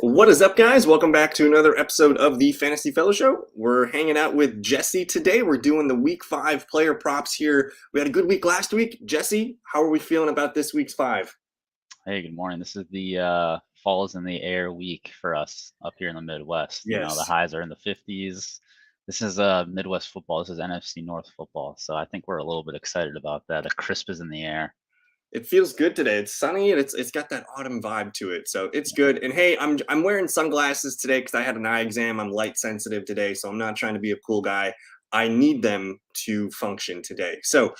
What is up, guys? Welcome back to another episode of the Fantasy Fellow Show. We're hanging out with Jesse today. We're doing the Week 5 player props here. We had a good week last week. Jesse, how are we feeling about this week's 5? Hey, good morning. This is the falls in the air week for us up here in the Midwest. The Yes. highs are in the 50s. This is Midwest football. This is NFC North football. So I think we're a little bit excited about that. The crisp is in the air. It feels good today. It's sunny and it's got that autumn vibe to it. So it's good. And hey, I'm wearing sunglasses today because I had an eye exam. I'm light sensitive today, so I'm not trying to be a cool guy. I need them to function today. So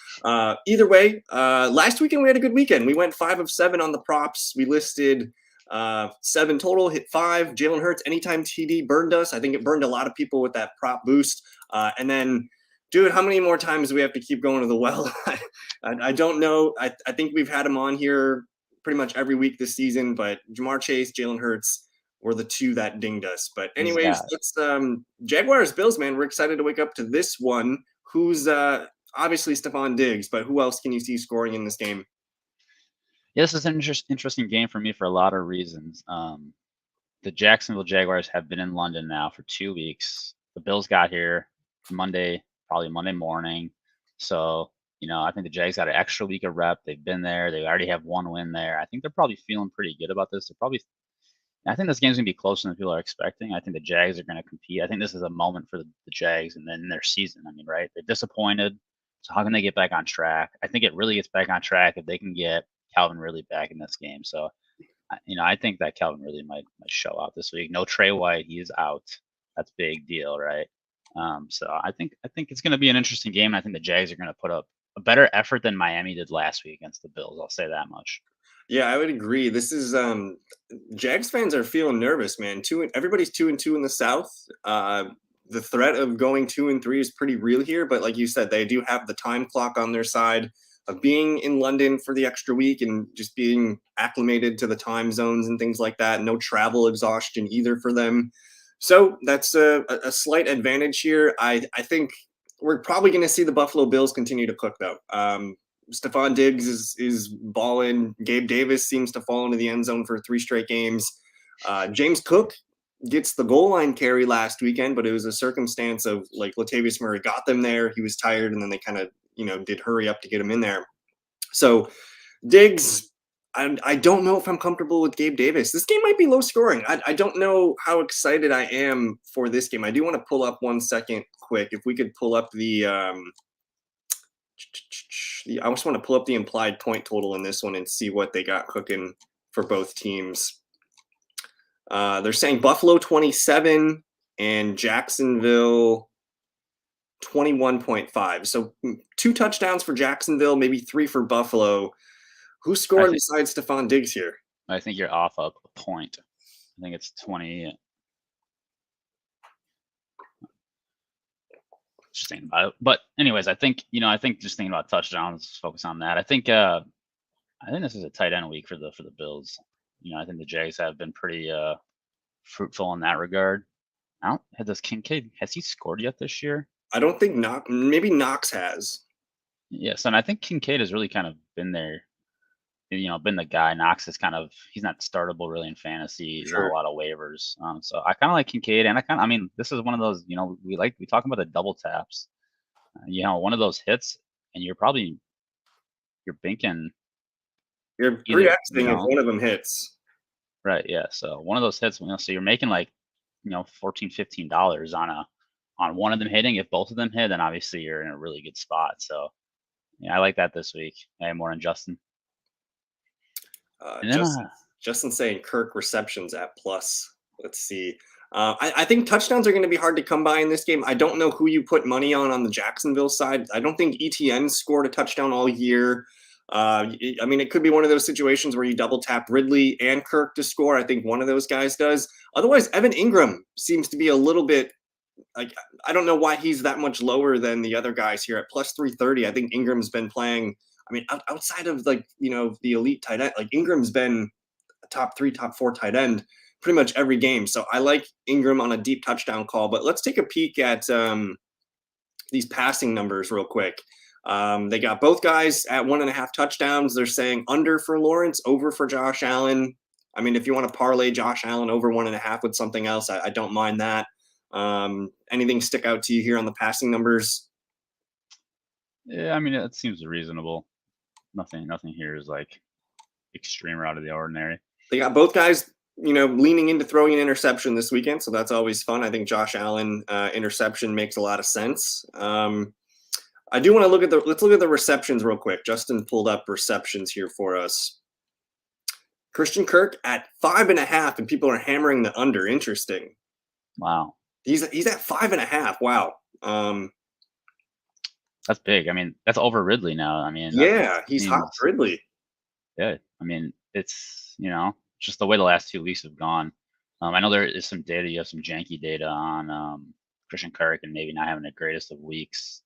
either way, last weekend we had a good weekend. We went 5 of 7 on the props. We listed 7 total, hit 5. Jalen Hurts anytime TD burned us. I think it burned a lot of people with that prop boost. And then, dude, how many more times do we have to keep going to the well? I don't know. I think we've had him on here pretty much every week this season, but Jamar Chase, Jalen Hurts were the two that dinged us. But These anyways, guys. let's Jaguars Bills, man. We're excited to wake up to this one. Who's obviously Stephon Diggs, but who else can you see scoring in this game? Yeah, this is an interesting game for me for a lot of reasons. The Jacksonville Jaguars have been in London now for 2 weeks. The Bills got here Monday, probably Monday morning. So, I think the Jags got an extra week of rep. They've been there. They already have one win there. I think they're probably feeling pretty good about this. I think this game's gonna be closer than people are expecting. I think the Jags are gonna compete. I think this is a moment for the Jags and then their season. I mean, right? They're disappointed. So how can they get back on track? I think it really gets back on track if they can get Calvin Ridley back in this game. So I think that Calvin really might show out this week. No Trey White, he's out. That's a big deal, right? So I think it's going to be an interesting game. And I think the Jags are going to put up a better effort than Miami did last week against the Bills. I'll say that much. Yeah, I would agree. This is Jags fans are feeling nervous, man. Everybody's 2-2 in the South. The threat of going 2-3 is pretty real here, but like you said, they do have the time clock on their side of being in London for the extra week and just being acclimated to the time zones and things like that. No travel exhaustion either for them. So that's a slight advantage here. I think we're probably going to see the Buffalo Bills continue to cook, though. Stephon Diggs is balling. Gabe Davis seems to fall into the end zone for 3 straight games. James Cook gets the goal line carry last weekend, but it was a circumstance of like Latavius Murray got them there. He was tired, and then they kind of did hurry up to get him in there. So Diggs, I don't know if I'm comfortable with Gabe Davis. This game might be low scoring. I don't know how excited I am for this game. I do want to pull up 1 second quick. If we could pull up I just want to pull up the implied point total in this one and see what they got cooking for both teams. They're saying Buffalo 27 and Jacksonville 21.5. So 2 touchdowns for Jacksonville, maybe 3 for Buffalo. Who's I scoring think besides Stephon Diggs here? I think you're off a point. I think it's 20. Just thinking about it. But anyways, I think just thinking about touchdowns, focus on that. I think this is a tight end week for the Bills. I think the Jags have been pretty fruitful in that regard. I don't have this Kincaid. Has he scored yet this year? I don't think maybe Knox has. Yes, and I think Kincaid has really kind of been there. Been the guy. Knox is he's not startable really in fantasy. He's on a Sure. lot of waivers. So I kind of like Kincaid, and I mean, this is one of those. We talk about the double taps. One of those hits, and you're binking You're either. 3Xing if one of them hits. Right, yeah. So one of those hits, so you're making like, $14, $15 on one of them hitting. If both of them hit, then obviously you're in a really good spot. So yeah, I like that this week. I am more on Justin. Uh, And then Justin saying Kirk receptions at plus. Let's see. I think touchdowns are going to be hard to come by in this game. I don't know who you put money on the Jacksonville side. I don't think ETN scored a touchdown all year. I mean, it could be one of those situations where you double tap Ridley and Kirk to score. I think one of those guys does. Otherwise, Evan Ingram seems to be a little bit like I don't know why he's that much lower than the other guys here at plus 330. I think Ingram's been playing. I mean, outside of like the elite tight end, like Ingram's been a top 3, top 4 tight end pretty much every game. So I like Ingram on a deep touchdown call. But let's take a peek at these passing numbers real quick. They got both guys at 1.5 touchdowns. They're saying under for Lawrence, over for Josh Allen. I mean, if you want to parlay Josh Allen over 1.5 with something else, I don't mind that. Anything stick out to you here on the passing numbers? Yeah, I mean, it seems reasonable. Nothing here is like extreme or out of the ordinary. They got both guys, leaning into throwing an interception this weekend, so that's always fun. I think Josh Allen interception makes a lot of sense. I do want to let's look at the receptions real quick. Justin pulled up receptions here for us. Christian Kirk at 5.5, and people are hammering the under. Interesting. Wow. He's at 5.5. Wow. That's big. I mean, that's over Ridley now. I mean, Yeah, he's hot, Ridley. Yeah, I mean, it's just the way the last 2 weeks have gone. I know there is some data. You have some janky data on Christian Kirk and maybe not having the greatest of weeks.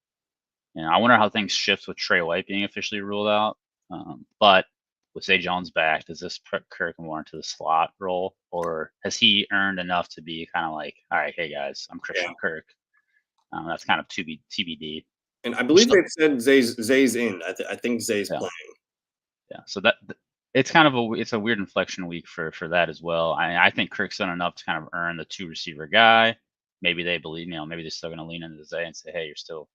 I wonder how things shift with Trey White being officially ruled out. But with Zay Jones back, does this put Kirk more into the slot role, or has he earned enough to be kind of like, all right, hey guys, I'm Christian Kirk? That's kind of TBD. And I believe they've said Zay's in. I think Zay's playing. Yeah, so that it's kind of a weird inflection week for that as well. I think Kirk's done enough to kind of earn the 2 receiver guy. Maybe they believe, maybe they're still going to lean into Zay and say, hey, you're still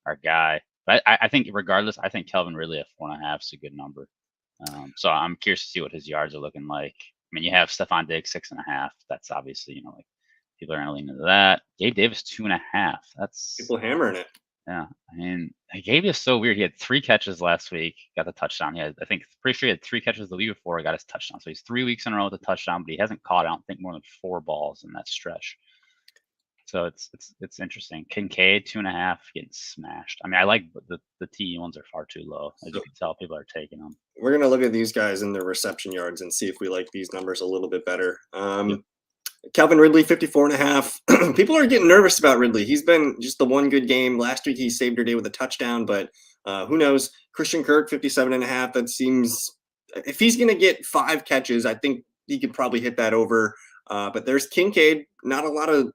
our guy. But I think regardless, I think Calvin Ridley at 4.5 is a good number. So I'm curious to see what his yards are looking like. I mean, you have Stephon Diggs 6.5. That's obviously, like people are going to lean into that. Gabe Davis 2.5. That's people hammering it. Yeah, I mean, Gabe is so weird. He had 3 catches last week, got the touchdown. I think pretty sure he had 3 catches the week before, got his touchdown. So he's 3 weeks in a row with a touchdown, but he hasn't caught, I don't think, more than 4 balls in that stretch. So it's interesting. Kincaid 2.5 getting smashed. I mean, I like the TE ones are far too low. As you can tell, people are taking them. We're gonna look at these guys in their reception yards and see if we like these numbers a little bit better. Calvin Ridley 54.5. People are getting nervous about Ridley. He's been just the one good game. Last week he saved your day with a touchdown, but who knows? Christian Kirk 57.5. That seems, if he's gonna get 5 catches, I think he could probably hit that over. But there's Kincaid, not a lot of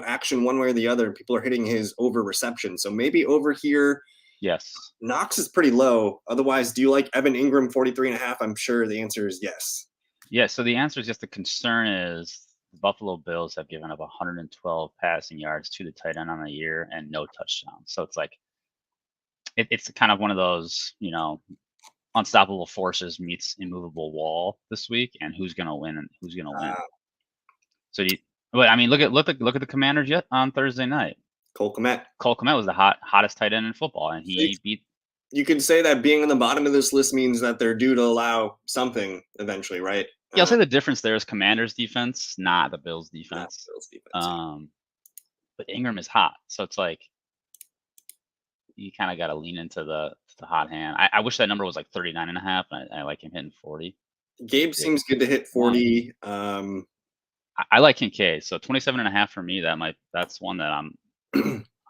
action one way or the other. People are hitting his over reception, so maybe over here. Yes. Knox is pretty low. Otherwise, do you like Evan Ingram 43.5? I'm sure the answer is yes. Yeah. So the answer is yes. The concern is the Buffalo Bills have given up 112 passing yards to the tight end on the year and no touchdowns. So it's like it's kind of one of those unstoppable forces meets immovable wall this week, and who's going to win and who's going to win. So but I mean, look at the Commanders yet on Thursday night. Cole Kmet was the hottest tight end in football, and he beat. You could say that being on the bottom of this list means that they're due to allow something eventually, right? Yeah, I'll say the difference there is Commanders defense, not the Bills defense. But Ingram is hot, so it's like you kind of got to lean into the hot hand. I wish that number was like 39.5. I like him hitting 40. Gabe seems good to hit 40. I like Kincaid, so 27.5 for me. That's one that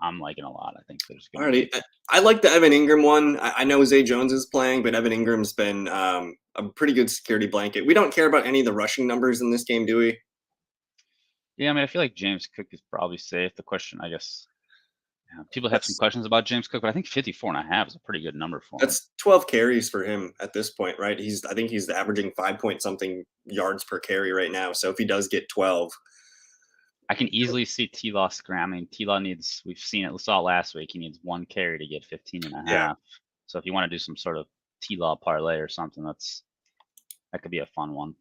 I'm liking a lot. I think there's good. Alrighty, I like the Evan Ingram one. I know Zay Jones is playing, but Evan Ingram's been a pretty good security blanket. We don't care about any of the rushing numbers in this game, do we? Yeah, I mean, I feel like James Cook is probably safe. The question, I guess, people have some questions about James Cook, but I think 54.5 is a pretty good number for him. That's 12 carries for him at this point, right? I think he's averaging 5-point-something yards per carry right now. So if he does get 12, I can easily see T-Law scrambling. T-Law needs, we saw it last week, he needs 1 carry to get 15.5. Yeah. So if you want to do some sort of T-Law parlay or something, that could be a fun one.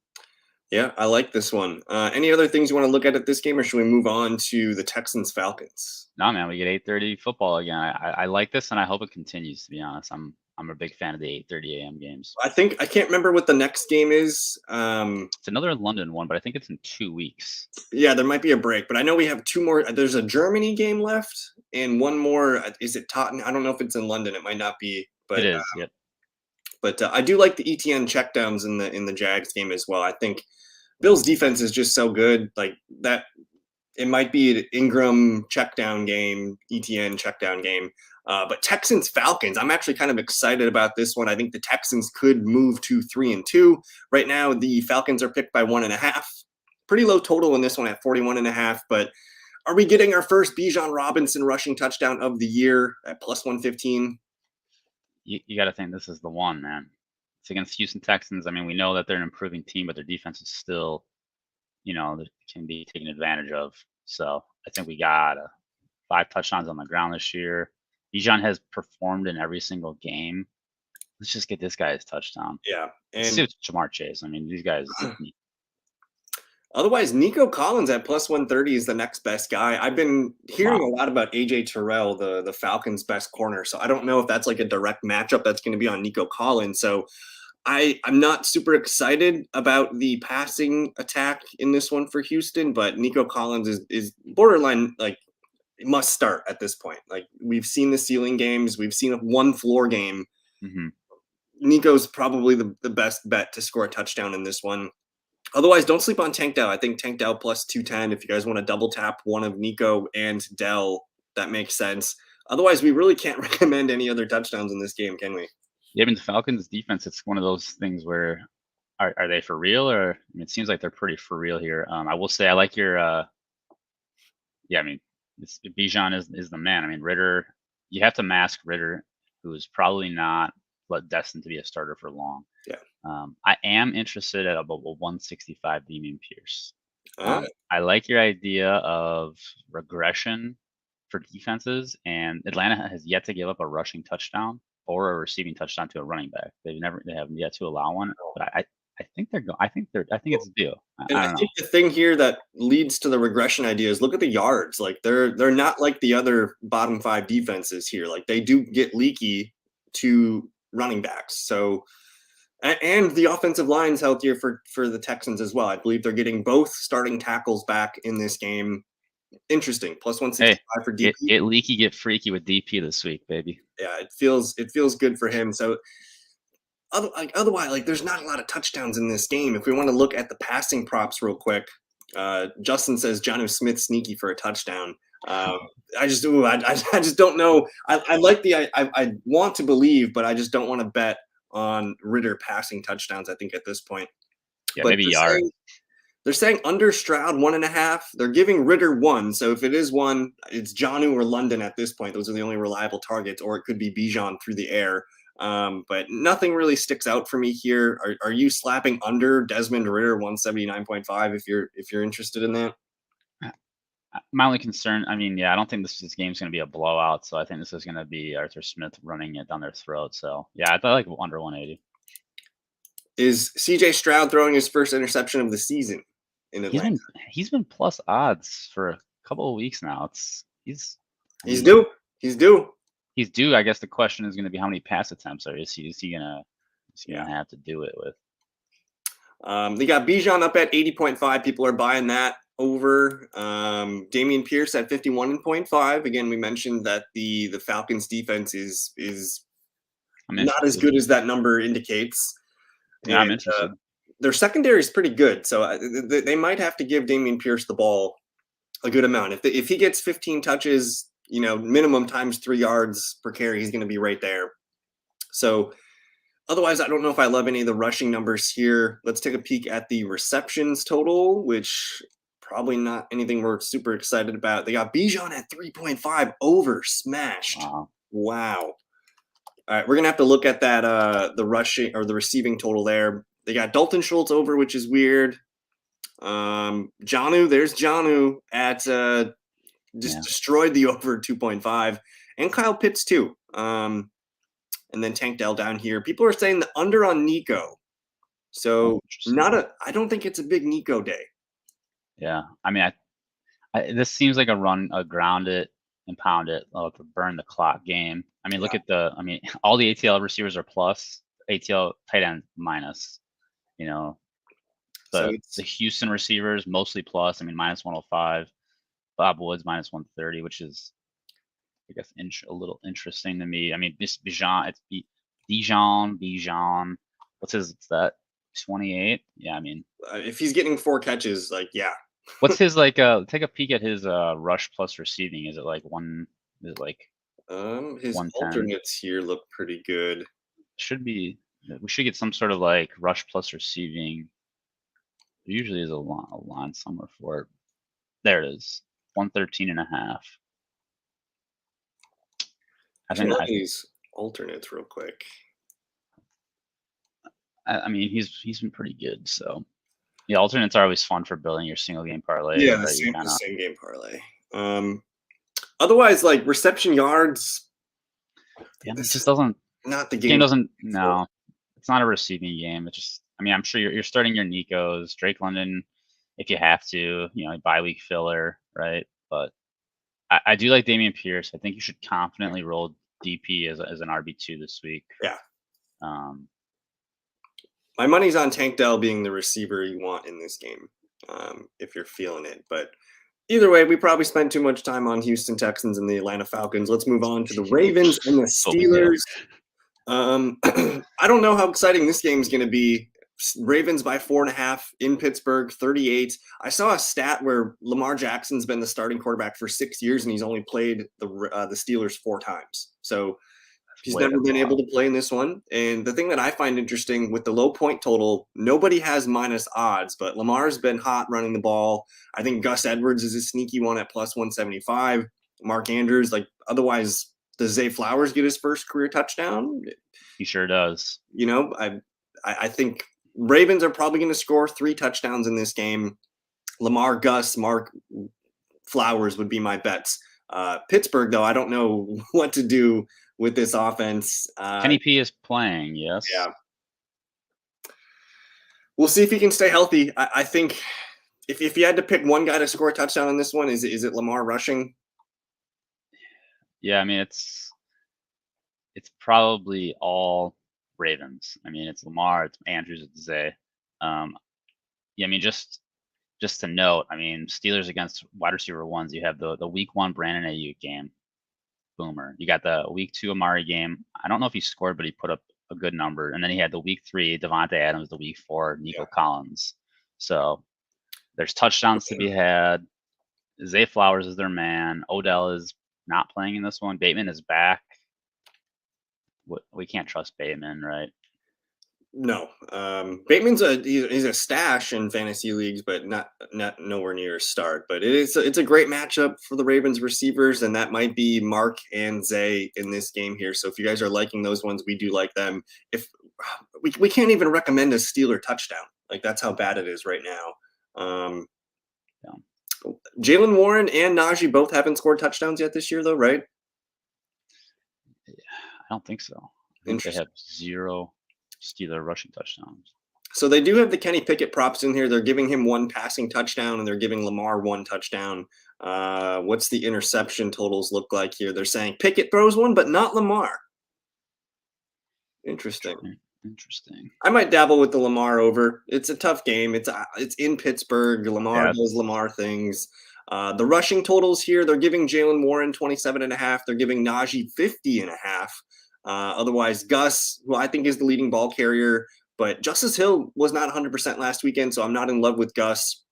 Yeah, I like this one. Any other things you want to look at this game, or should we move on to the Texans-Falcons? No, man, we get 8:30 football again. I like this, and I hope it continues, to be honest. I'm a big fan of the 8:30 a.m. games. I can't remember what the next game is. It's another London one, but I think it's in 2 weeks. Yeah, there might be a break, but I know we have 2 more. There's a Germany game left, and one more. Is it Tottenham? I don't know if it's in London. It might not be, but it is. Yep. But I do like the ETN checkdowns in the Jags game as well. I think Bill's defense is just so good. Like that, it might be an Ingram checkdown game, ETN checkdown game. But Texans Falcons, I'm actually kind of excited about this one. I think the Texans could move to 3-2. Right now, the Falcons are picked by 1.5. Pretty low total in this one at 41.5. But are we getting our first Bijan Robinson rushing touchdown of the year at plus 115? You got to think this is the one, man. It's against Houston Texans. I mean, we know that they're an improving team, but their defense is still, that can be taken advantage of. So I think we got 5 touchdowns on the ground this year. Bijan has performed in every single game. Let's just get this guy his touchdown. Yeah, Let's see and with Jamar Chase. I mean, these guys. otherwise, Nico Collins at plus 130 is the next best guy. I've been hearing Wow. a lot about AJ Terrell, the Falcons' best corner. So I don't know if that's like a direct matchup that's going to be on Nico Collins. So I'm not super excited about the passing attack in this one for Houston, but Nico Collins is borderline like must start at this point. Like we've seen the ceiling games, we've seen a one floor game. Mm-hmm. Nico's probably the best bet to score a touchdown in this one. Otherwise, don't sleep on Tank Dell. I think Tank Dell plus 210. If you guys want to double tap one of Nico and Dell, that makes sense. Otherwise, we really can't recommend any other touchdowns in this game, can we? Yeah, I mean, the Falcons' defense, it's one of those things where are they for real, or I mean, it seems like they're pretty for real here. I will say I like your yeah, I mean, Bijan is the man. I mean, Ritter, you have to mask Ritter, who is probably not destined to be a starter for long. Yeah. I am interested at about 165 Damian Pierce. Ah, I like your idea of regression for defenses, and Atlanta has yet to give up a rushing touchdown or a receiving touchdown to a running back. They have yet to allow one. But I think they're going. I think it's due. and I I don't know. think the thing here that leads to the regression idea is look at the yards. Like they're not like the other bottom 5 defenses here. Like they do get leaky to running backs. So and the offensive line's healthier for the Texans as well. I believe they're getting both starting tackles back in this game. Interesting. Plus Hey, 165 for DP. get leaky, get freaky with DP this week, baby. Yeah, it feels good for him. So otherwise, like there's not a lot of touchdowns in this game. If we want to look at the passing props real quick, Justin says Jonnu Smith sneaky for a touchdown. I just don't know. I like I want to believe, but I just don't want to bet on Ritter passing touchdowns. I think at this point, Yeah, but maybe Yard. they're saying under Stroud 1.5. They're giving Ritter 1. So if it is 1, it's Jonnu or London at this point. Those are the only reliable targets, or it could be Bijan through the air. But nothing really sticks out for me here. Are you slapping under Desmond Ritter 179.5 if you're interested in that? My only concern, I mean, yeah, I don't think this game's going to be a blowout. So I think this is going to be Arthur Smith running it down their throat. So yeah, I thought like under 180. Is CJ Stroud throwing his first interception of the season in Atlanta? He's been plus odds for a couple of weeks now. He's due. He's due. He's due. I guess the question is going to be how many pass attempts is he gonna have to do it with? They got Bijan up at 80.5. People are buying that over. Damian Pierce at 51.5. Again, we mentioned that the Falcons defense is not as good as that number indicates. Yeah, I'm interested. Their secondary is pretty good, so they might have to give Damian Pierce the ball a good amount. If he gets 15 touches, minimum times 3 yards per carry, he's going to be right there. So otherwise, I don't know if I love any of the rushing numbers here. Let's take a peek at the receptions total, which probably not anything we're super excited about. They got Bijan at 3.5 over smashed. Wow. All right, we're gonna have to look at that the rushing or the receiving total there. They got Dalton Schultz over, which is weird. Jonnu, there's Jonnu at destroyed the over 2.5, and Kyle Pitts too. And then Tank Dell down here. People are saying the under on Nico. So I don't think it's a big Nico day. Yeah, I mean, this seems like a ground it and pound it, to burn the clock game. I mean, look at all the ATL receivers are plus, ATL tight end minus. The Houston receivers mostly plus. I mean, minus 105. Bob Woods minus 130, which is, I guess, a little interesting to me. I mean, this Bijan, it's Bijan. What's his? It's that 28. Yeah, I mean, if he's getting 4 catches, yeah. What's his take a peek at his rush plus receiving? Is it like one? Is it like his 110? Alternates here look pretty good. We should get some sort of like rush plus receiving. There usually is a line somewhere for it. There it is. 113.5. I think these alternates real quick. I mean, he's been pretty good. So yeah, alternates are always fun for building your single game Yeah, parlays, the right? You same kind the of same game parlay. Otherwise, like reception yards, yeah, it this just is doesn't not the game game doesn't for. no, it's not a receiving game. It's just I mean, I'm sure you're starting your Nikos, Drake London, if you have to, bye week filler, right? But I do like Damian Pierce. I think you should confidently roll DP as an RB2 this week. Yeah. Um, My money's on Tank Dell being the receiver you want in this game, if you're feeling it. But either way, we probably spent too much time on Houston Texans and the Atlanta Falcons. Let's move on to the Ravens and the that's what we do. Steelers. I don't know how exciting this game is going to be. Ravens by 4.5 in Pittsburgh, 38. I saw a stat where Lamar Jackson's been the starting quarterback for 6 years, and he's only played the Steelers 4 times. So he's never That's been able wild. to play in this one. And the thing that I find interesting with the low point total, nobody has minus odds, but Lamar's been hot running the ball. I think Gus Edwards is a sneaky one at plus 175. Mark Andrews, like otherwise, does Zay Flowers get his first career touchdown? He sure does. I think Ravens are probably going to score 3 touchdowns in this game. Lamar, Gus, Mark, Flowers would be my bets. Pittsburgh, though, I don't know what to do with this offense. Kenny P is playing, yes. Yeah. We'll see if he can stay healthy. I think if you had to pick one guy to score a touchdown in this one, is it Lamar rushing? Yeah, I mean it's probably all Ravens. I mean it's Lamar, it's Andrews, it's Zay. Yeah, I mean just to note, I mean Steelers against wide receiver ones, you have the week 1 Brandon Ayuk game. Boomer. You got the week 2 Amari game. I don't know if he scored, but he put up a good number. And then he had the week 3 Devontae Adams, the week 4 Nico Collins. So there's touchdowns to be had. Zay Flowers is their man. Odell is not playing in this one. Bateman is back. We can't trust Bateman, right? No, Bateman's he's a stash in fantasy leagues, but not nowhere near a start. But it's a great matchup for the Ravens receivers, and that might be Mark and Zay in this game here. So if you guys are liking those ones, we do like them. If we can't even recommend a Steeler touchdown, like that's how bad it is right now. Jalen Warren and Najee both haven't scored touchdowns yet this year, though, right? I don't think so. I think they have 0 Steeler rushing touchdowns. So they do have the Kenny Pickett props in here. They're giving him 1 passing touchdown, and they're giving Lamar 1 touchdown. What's the interception totals look like here? They're saying Pickett throws 1, but not Lamar. Interesting. I might dabble with the Lamar over. It's a tough game. It's in Pittsburgh. Lamar does Lamar things. The rushing totals here, they're giving Jalen Warren 27.5. They're giving Najee 50.5. Otherwise, Gus, who I think is the leading ball carrier, but Justice Hill was not 100% last weekend, so I'm not in love with Gus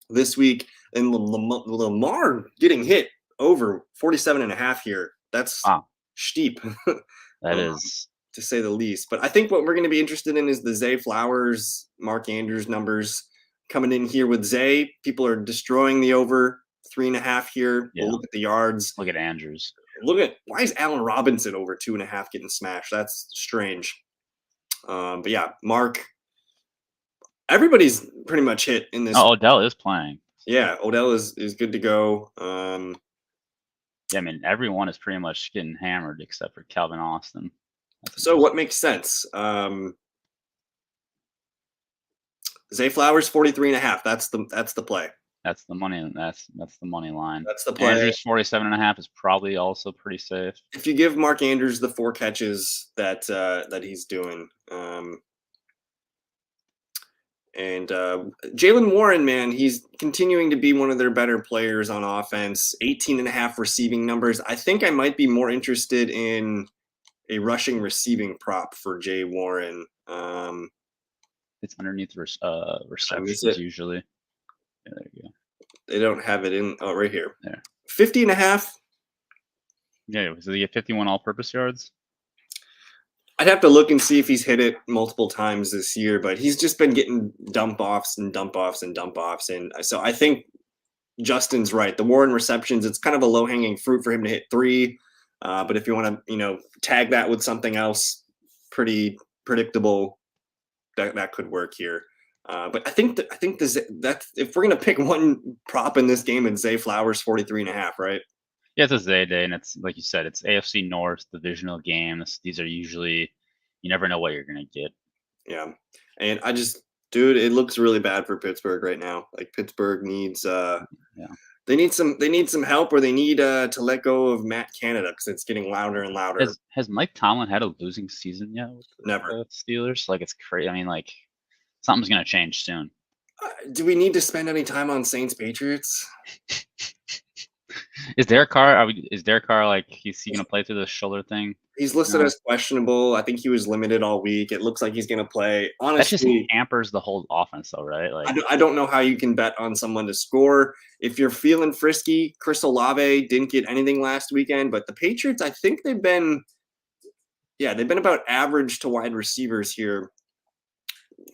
this week. And Lamar getting hit over 47.5 here. That's steep. That is, to say the least. But I think what we're going to be interested in is the Zay Flowers, Mark Andrews numbers coming in here with Zay. People are destroying the over 3.5 here. Yeah. We'll look at the yards. Look at Andrews. Why is Allen Robinson over 2.5 getting smashed? That's strange. But yeah, Mark, everybody's pretty much hit in this. Oh, Odell is playing. Yeah, Odell is good to go. Yeah, I mean, everyone is pretty much getting hammered except for Calvin Austin. So what makes sense? Zay Flowers 43.5. That's the play. That's the money. That's the money line. That's the play. Andrews 47.5 is probably also pretty safe. If you give Mark Andrews the 4 catches that he's doing, and Jalen Warren, man, he's continuing to be one of their better players on offense. 18.5 receiving numbers. I think I might be more interested in a rushing receiving prop for Jay Warren. It's underneath receptions usually. Yeah, there you go. They don't have it in. Oh, right here. There. 50.5. Yeah, so he get 51 all-purpose yards. I'd have to look and see if he's hit it multiple times this year, but he's just been getting dump offs. And so I think Justin's right. The Warren receptions, it's kind of a low-hanging fruit for him to hit 3. But if you want to, tag that with something else, pretty predictable, that could work here. But I think that's if we're gonna pick one prop in this game, it's Zay Flowers 43.5, right? Yeah, it's a Zay day, and it's like you said, it's AFC North divisional games. These are usually you never know what you're gonna get. Yeah, and dude, it looks really bad for Pittsburgh right now. Like Pittsburgh needs Yeah. they need some help, or they need to let go of Matt Canada because it's getting louder and louder. Has Mike Tomlin had a losing season yet with Never. the Steelers? Like it's crazy. I mean, like something's gonna change soon. Do we need to spend any time on Saints Patriots? Is Derek Carr? Is Derek Carr like is he gonna play through the shoulder thing? He's listed as questionable. I think he was limited all week. It looks like he's going to play. That just Honestly, hampers the whole offense, though, right? Like I don't know how you can bet on someone to score. If you're feeling frisky, Chris Olave didn't get anything last weekend, but the Patriots, I think they've been about average to wide receivers here.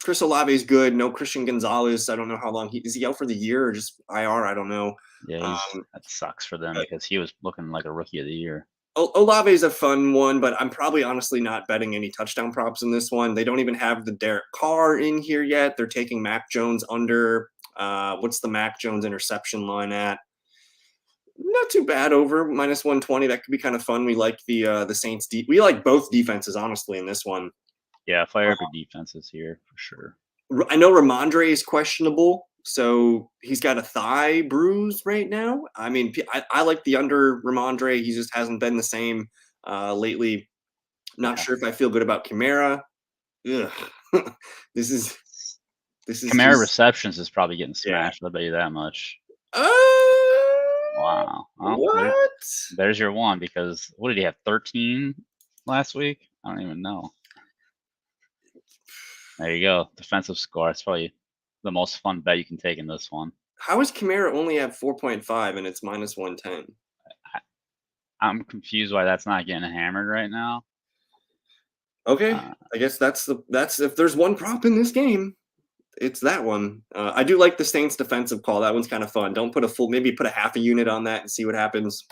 Chris Olave is good. No Christian Gonzalez. I don't know how long is he out for the year or just IR. I don't know. yeah, that sucks for them because he was looking like a rookie of the year. Olave is a fun one, but I'm probably honestly not betting any touchdown props in this one. They don't even have the Derek Carr in here yet. They're taking Mac Jones under. What's the Mac Jones interception line at? Not too bad, over -120. That could be kind of fun. We like the Saints. We like both defenses, honestly, in this one. Yeah, fire up your defenses here for sure. I know Ramondre is questionable, so he's got a thigh bruise right now. I mean, I like the under Ramondre. He just hasn't been the same lately. Not sure if I feel good about Kamara. Ugh. this is Kamara just, receptions is probably getting smashed. I'll bet you that much. uh, Wow. Well, what? There's your one because what did he have? 13 last week? I don't even know. There you go. Defensive score. It's probably the most fun bet you can take in this one. How is Kamara only at 4.5 and it's -110? I'm confused why that's not getting hammered right now. Okay, I guess that's if there's one prop in this game, it's that one. I do like the Saints defensive call. That one's kind of fun. Don't put maybe put a half a unit on that and see what happens.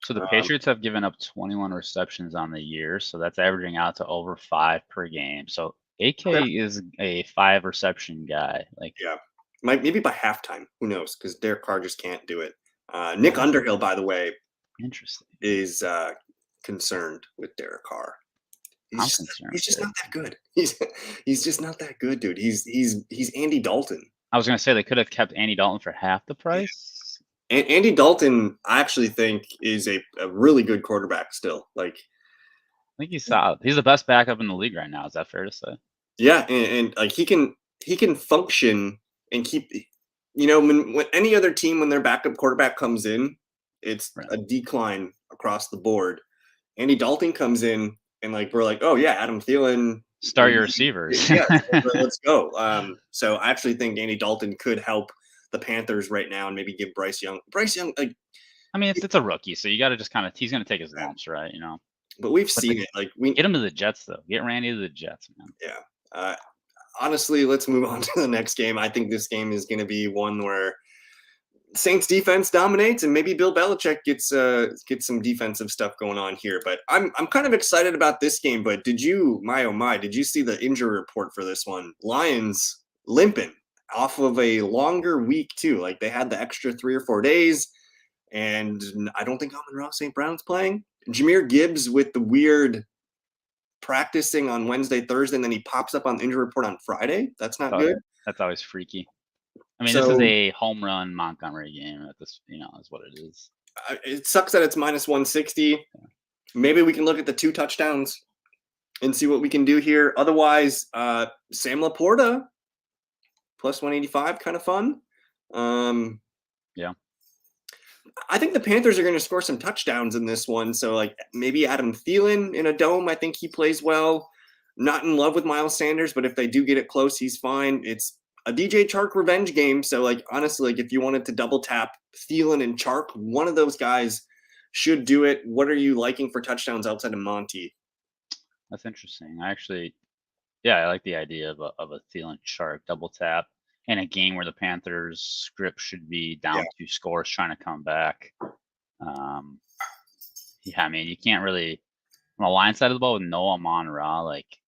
So the Patriots have given up 21 receptions on the year, so that's averaging out to over 5 per game. So AK is a 5 reception guy. Like yeah, maybe by halftime. Who knows? Because Derek Carr just can't do it. Nick Underhill, by the way, interesting, is concerned with Derek Carr. He's just not that good. He's just not that good, dude. He's Andy Dalton. I was gonna say they could have kept Andy Dalton for half the price. And Andy Dalton, I actually think, is a really good quarterback still. Like, I think he's solid. He's the best backup in the league right now. Is that fair to say? Yeah, and like he can function and keep. You know, when any other team, when their backup quarterback comes in, it's a decline across the board. Andy Dalton comes in, and like we're like, oh yeah, Adam Thielen, start your receivers. Yeah, let's go. So I actually think Andy Dalton could help the Panthers right now and maybe give Bryce Young, like. I mean, it's a rookie, so you got to just kind of he's going to take his lumps, right? You know. But we've seen it. Like we get him to the Jets though. Get Randy to the Jets, man. Yeah. Honestly, let's move on to the next game. I think this game is going to be one where Saints defense dominates, and maybe Bill Belichick gets some defensive stuff going on here. But I'm kind of excited about this game. But did you, my oh my, did you see the injury report for this one? Lions limping off of a longer week too. Like they had the extra 3 or 4 days, and I don't think Amon-Ra St. Brown's playing. Jahmyr Gibbs with the weird practicing on Wednesday, Thursday, and then he pops up on the injury report on Friday. That's not good. That's always freaky. I mean, this is a home run Montgomery game. This, is what it is. It sucks that it's -160. Yeah. Maybe we can look at the 2 touchdowns and see what we can do here. Otherwise, Sam Laporta +185, kind of fun. Yeah. I think the Panthers are going to score some touchdowns in this one. So, like, maybe Adam Thielen in a dome. I think he plays well. Not in love with Miles Sanders, but if they do get it close, he's fine. It's a DJ Chark revenge game. So, like, honestly, like, if you wanted to double tap Thielen and Chark, one of those guys should do it. What are you liking for touchdowns outside of Monty? That's interesting. I like the idea of a Thielen Chark double tap in a game where the Panthers script should be down 2 scores trying to come back. I mean, you can't really on the line side of the ball with no Amon-Ra, like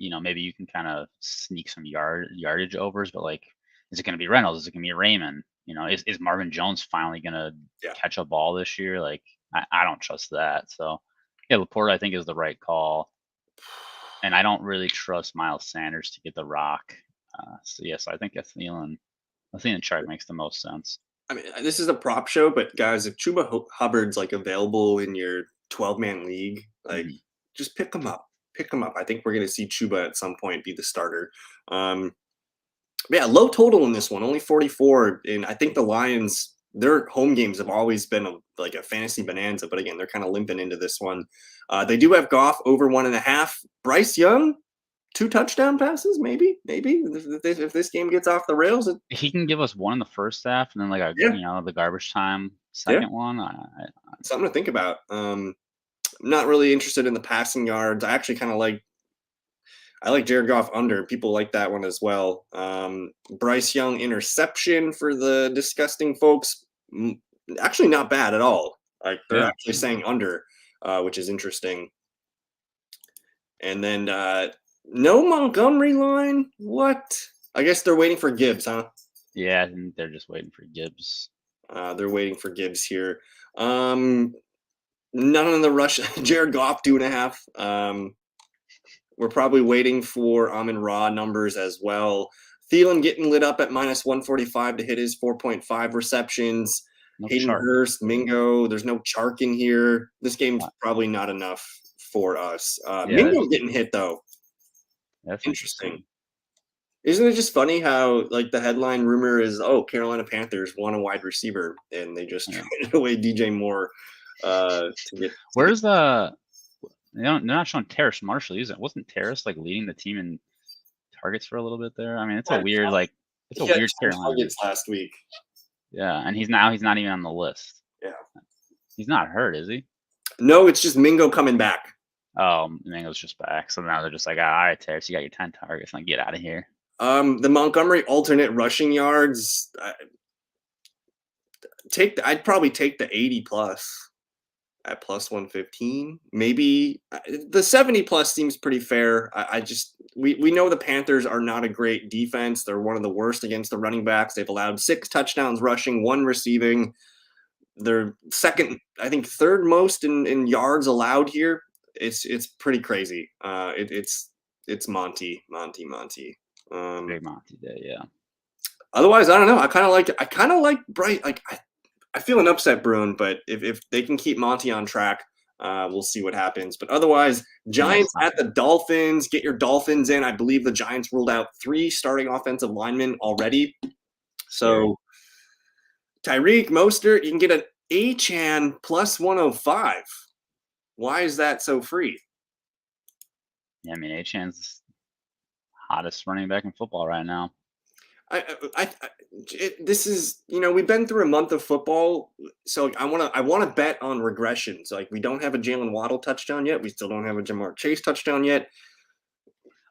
maybe you can kind of sneak some yardage overs, but like, is it going to be Reynolds? Is it going to be Raymond? Is Marvin Jones finally going to Yeah. catch a ball this year? Like, I don't trust that. So, yeah, Laporta I think is the right call, and I don't really trust Miles Sanders to get the rock. So yes, I think a Thielen chart makes the most sense. I mean, this is a prop show, but guys, if Chuba Hubbard's like available in your 12-man league, like Mhm. just pick him up. Pick him up. I think we're going to see Chuba at some point be the starter. But yeah, low total in this one, only 44. And I think the Lions, their home games have always been like a fantasy bonanza. But again, they're kind of limping into this one. They do have Goff over 1.5. Bryce Young, 2 touchdown passes, maybe. If this game gets off the rails, He can give us one in the first half, and then like yeah, the garbage time yeah, second one. something to think about. I'm not really interested in the passing yards. I like Jared Goff under. People like that one as well. Bryce Young interception for the disgusting folks. Actually, not bad at all. Like they're Yeah, actually saying under, which is interesting. And then no Montgomery line. What? I guess they're waiting for Gibbs, huh? yeah, and they're just waiting for Gibbs. They're waiting for Gibbs here. None in the rush. Jared Goff 2.5. We're probably waiting for Amon-Ra numbers as well. Thielen getting lit up at minus 145 to hit his 4.5 receptions. No Hayden chart. Hurst, Mingo. There's no Chark in here. This game's probably not enough for us. Yeah, Mingo getting hit though. that's Interesting. interesting. Isn't it just funny how like the headline rumor is, oh, Carolina Panthers want a wide receiver, and they just Yeah. traded away DJ Moore to get. Where's the? They're not showing Terrace Marshall. Wasn't Terrace like leading the team in targets for a little bit there? I mean, it's a weird He had 10 Carolina. targets last week. Yeah, and he's not even on the list. Yeah. He's not hurt, is he? No, it's just Mingo coming back. Oh, Mango's just back. So now they're just like, all right, Terrace, you got your 10 targets. Like, get out of here. The Montgomery alternate rushing yards, I'd probably take the 80 plus at plus 115. Maybe the 70 plus seems pretty fair. We know the Panthers are not a great defense. They're one of the worst against the running backs. They've allowed 6 touchdowns rushing, 1 receiving. They're second, I think third most in yards allowed here. It's pretty crazy. It's Monty. Big Monty Day, yeah. Otherwise, I don't know. I kind of like Bright. Like I feel an upset, Bruin, but if they can keep Monty on track, we'll see what happens. But otherwise, Giants at the Dolphins. Get your Dolphins in. I believe the Giants ruled out 3 starting offensive linemen already. So Tyreek, Mostert, you can get an Achane plus 105. Why is that so free? Yeah, I mean, Achane's hottest running back in football right now. This is, we've been through a month of football, so I want to bet on regressions. Like we don't have a Jalen Waddle touchdown yet. We still don't have a Jamar Chase touchdown yet.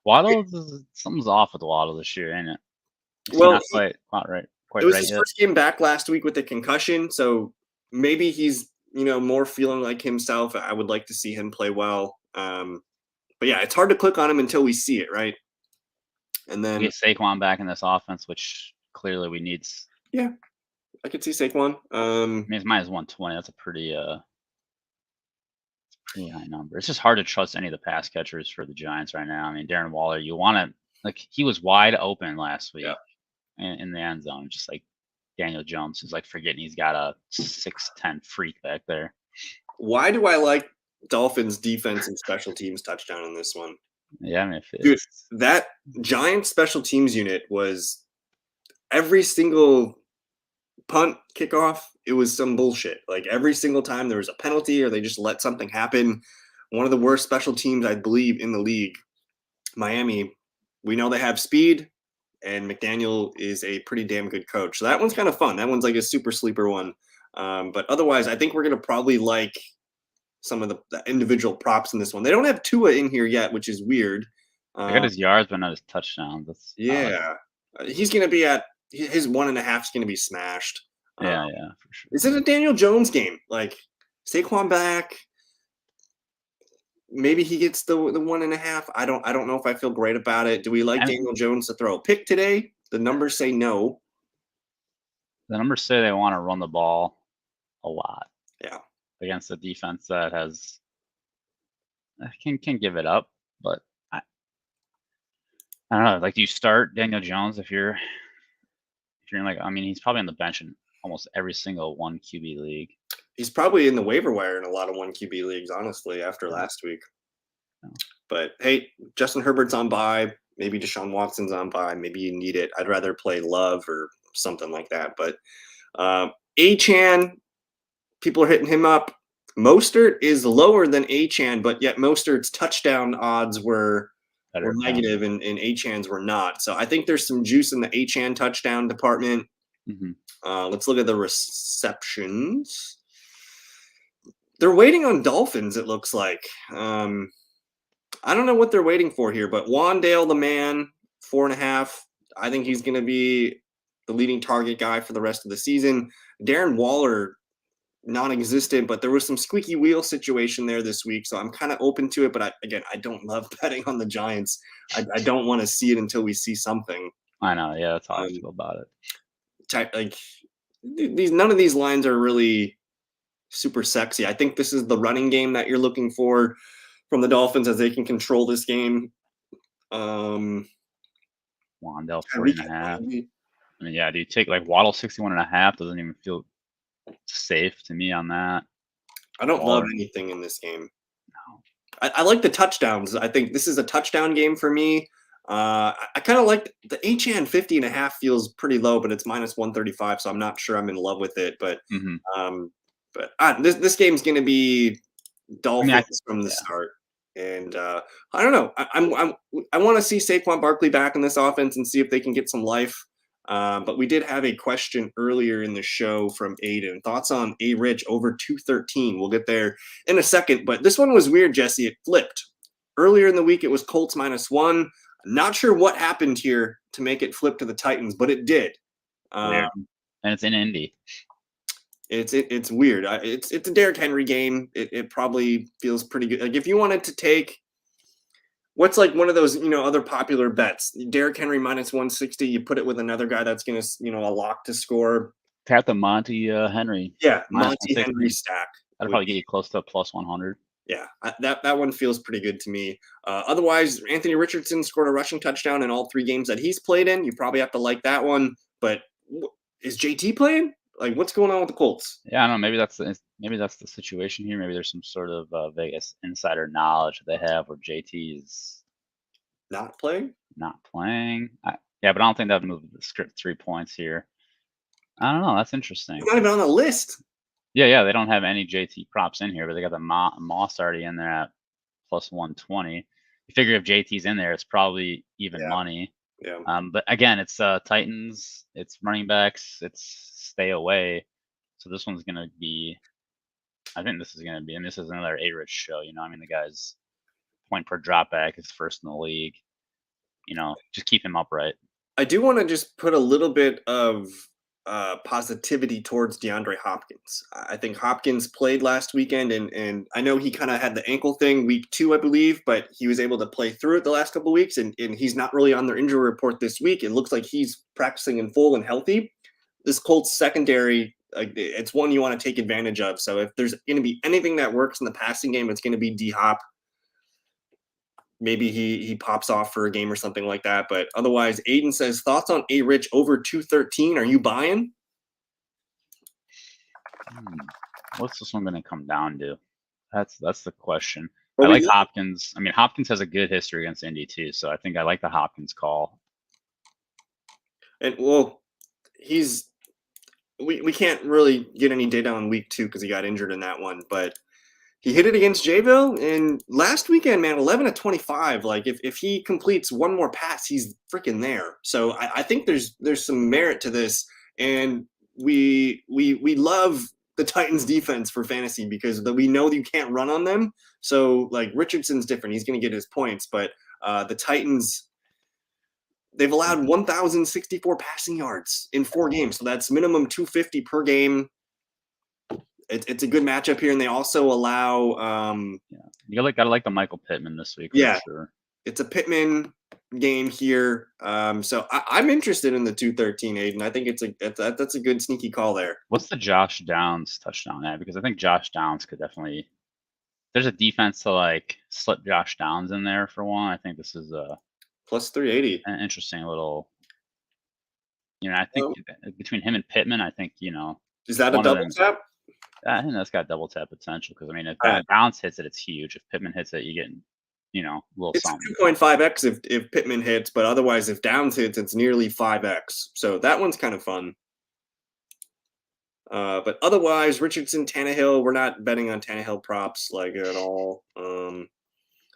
Waddle, something's off with Waddle this year, ain't it? Well, not quite right. It was his first game back last week with a concussion, so maybe he's more feeling like himself. I would like to see him play well. But yeah, it's hard to click on him until we see it, right? And then we get Saquon back in this offense, which clearly we need. Yeah, I could see Saquon. I mean, it's minus 120. That's a pretty high number. It's just hard to trust any of the pass catchers for the Giants right now. I mean, Darren Waller, you want to he was wide open last week in the end zone, just like Daniel Jones is like forgetting he's got a 6'10" freak back there. Why do I like Dolphins defense and special teams touchdown in this one? Yeah, I mean, dude, that Giants special teams unit was every single punt, kickoff, it was some bullshit. Like every single time there was a penalty or they just let something happen. One of the worst special teams, I believe, in the league. Miami, we know they have speed, and McDaniel is a pretty damn good coach. So that one's kind of fun. That one's like a super sleeper one. But otherwise, I think we're going to probably like some of the individual props in this one. They don't have Tua in here yet, which is weird. I got his yards, but not his touchdowns. That's he's going to be at his 1.5 is going to be smashed. Yeah, for sure. Is it a Daniel Jones game? Like Saquon back, maybe he gets the 1.5. I don't know if I feel great about it. Do we like I mean, Daniel Jones to throw a pick today? The numbers say no. the numbers say they want to run the ball a lot Yeah. against a defense that has can give it up, but I don't know. Like, do you start Daniel Jones if you're in like, I mean, he's probably on the bench in almost every single one QB league. He's probably in the waiver wire in a lot of 1 QB leagues, honestly, after Yeah. last week. Yeah. But hey, Justin Herbert's on bye. Maybe Deshaun Watson's on bye. Maybe you need it. I'd rather play Love or something like that. But Achan, people are hitting him up. Mostert is lower than Achan, but yet Mostert's touchdown odds were Better. Yeah. negative and Achan's were not. So I think there's some juice in the Achan touchdown department. Mm-hmm. Let's look at the receptions. They're waiting on Dolphins, it looks like. I don't know what they're waiting for here, but Wandale, the man, 4.5. I think he's going to be the leading target guy for the rest of the season. Darren Waller, non-existent, but there was some squeaky wheel situation there this week, so I'm kind of open to it. But I don't love betting on the Giants. I don't want to see it until we see something. I know. Yeah, that's how I feel about it. Like none of these lines are really super sexy. I think this is the running game that you're looking for from the Dolphins as they can control this game. Wandale 40.5. I mean, yeah, do you take like Waddle 61.5? Doesn't even feel safe to me on that. I don't love anything in this game. No. I like the touchdowns. I think this is a touchdown game for me. I kind of like the Achan 50.5 feels pretty low, but it's minus 135, so I'm not sure I'm in love with it. But this game's going to be Dolphins from the start. And I don't know. I want to see Saquon Barkley back in this offense and see if they can get some life. But we did have a question earlier in the show from Aiden. Thoughts on A-Rich over 213? We'll get there in a second. But this one was weird, Jesse. It flipped. Earlier in the week, it was Colts -1. Not sure what happened here to make it flip to the Titans, but it did. And it's in Indy. It's weird. It's a Derrick Henry game. It probably feels pretty good. Like if you wanted to take what's like one of those other popular bets, Derrick Henry -160, you put it with another guy that's gonna a lock to score. Tap the Monty Henry. Yeah, Monty Henry stack. That'll probably get you close to plus 100. Yeah, that one feels pretty good to me. Otherwise, Anthony Richardson scored a rushing touchdown in all 3 games that he's played in. You probably have to like that one. But is JT playing? Like, what's going on with the Colts? Yeah, I don't know. Maybe that's the situation here. Maybe there's some sort of Vegas insider knowledge that they have where JT is not playing. Yeah, but I don't think that would move the script 3 points here. I don't know. That's interesting. He's not even on the list. Yeah. They don't have any JT props in here, but they got the Moss already in there at plus 120. You figure if JT's in there, it's probably even money. Yeah. But again, it's Titans, it's running backs, it's stay away. So this one's gonna be. I think this is gonna be, and this is another A-Rich show. I mean, the guy's point per dropback is first in the league. Just keep him upright. I do want to just put a little bit of positivity towards DeAndre Hopkins. I think Hopkins played last weekend, and I know he kind of had the ankle thing week 2, I believe, but he was able to play through it the last couple of weeks, and he's not really on their injury report this week. It looks like he's practicing in full and healthy. This Colts secondary, it's one you want to take advantage of. So if there's going to be anything that works in the passing game, it's going to be D-Hop. Maybe he pops off for a game or something like that. But otherwise, Aiden says, thoughts on A-Rich over 213? Are you buying? What's this one going to come down to? That's the question. I like Hopkins. I mean, Hopkins has a good history against Indy too, so I think I like the Hopkins call. And we can't really get any data on week 2 because he got injured in that one, but he hit it against Jayville, and last weekend, man, 11 of 25. Like if he completes one more pass, he's freaking there. So I think there's some merit to this, and we love the Titans defense for fantasy because we know you can't run on them. So like Richardson's different; he's going to get his points, but the Titans, they've allowed 1,064 passing yards in 4 games, so that's minimum 250 per game. it's a good matchup here, and they also allow Yeah, you gotta like the Michael Pittman this week for yeah, sure. it's a Pittman game here. So I'm interested in the 213, Aiden. I think that's a good sneaky call there. What's the Josh Downs touchdown at? Because I think Josh Downs could definitely. There's a defense to like slip Josh Downs in there for one. I think this is Plus 380. an interesting little. I think Oh, between him and Pittman, I think is that a one of double them. tap? I think that's got double tap potential because I mean, if All right. Downs hits it, it's huge. If Pittman hits it, you get a little It's something. 2.5x if Pittman hits, but otherwise if Downs hits, it's nearly 5x. So that one's kind of fun. But otherwise, Richardson, Tannehill, we're not betting on Tannehill props like at all.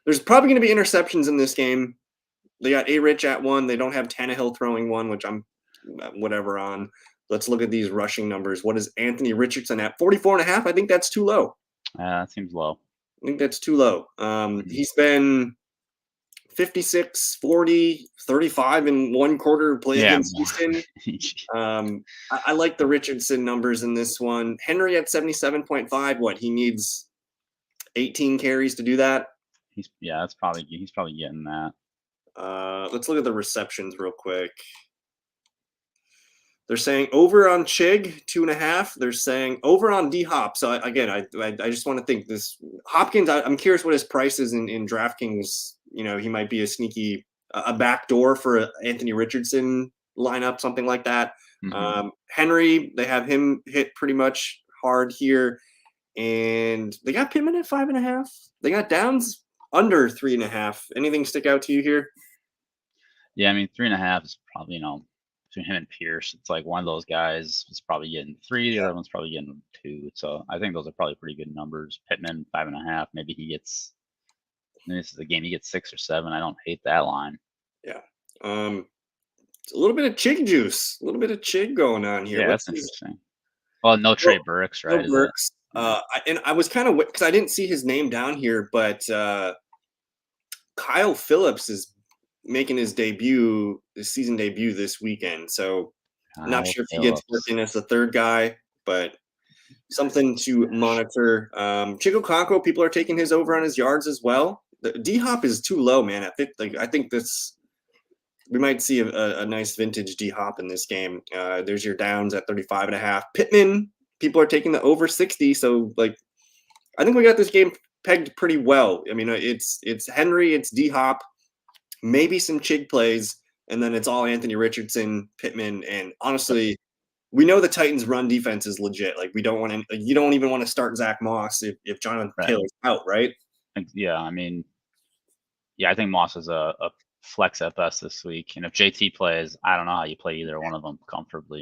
There's probably going to be interceptions in this game. They got A-Rich at one. They don't have Tannehill throwing one, which I'm whatever on. Let's look at these rushing numbers. What is Anthony Richardson at? 44.5. I think that's too low. That seems low. I think that's too low. Mhm. He's been 56, 40, 35 in one quarter play Yeah. against Houston. I like the Richardson numbers in this one. Henry at 77.5. What, he needs 18 carries to do that? he's probably getting that. Let's look at the receptions real quick. They're saying over on Chig 2.5. They're saying over on D Hop. So I just want to think this Hopkins. I'm curious what his price is in DraftKings. He might be a sneaky a backdoor for Anthony Richardson lineup, something like that. Mhm. Henry, they have him hit pretty much hard here, and they got Pittman at 5.5. They got Downs under 3.5. Anything stick out to you here? Yeah, I mean 3.5 is probably between him and Pierce. It's like one of those guys is probably getting 3, the other one's probably getting 2. So I think those are probably pretty good numbers. Pittman 5.5. Maybe he gets. This is a game he gets 6 or 7. I don't hate that line. Yeah. It's a little bit of Chig juice, a little bit of Chig going on here. Yeah, What's that's his interesting. Well, no Trey Burks, no right? Is it? Burks? Yeah. And I was kind of because I didn't see his name down here, but Kyle Phillips is making his season debut this weekend. So not Kyle sure if he gets Phillips. working as the third guy, but something to monitor. Chico Conco, people are taking his over on his yards as well. The D Hop is too low, man. I think this we might see a nice vintage D Hop in this game. There's your Downs at 35.5. Pittman, people are taking the over 60. So I think we got this game pegged pretty well. I mean, it's Henry, it's D Hop, maybe some Chig plays, and then it's all Anthony Richardson, Pittman, and honestly, we know the Titans' run defense is legit. Like we don't want to, you don't even want to start Zach Moss if Jonathan Right. Taylor's out, right? Yeah, I mean, I think Moss is a flex at best this week. And if JT plays, I don't know how you play either one of them comfortably.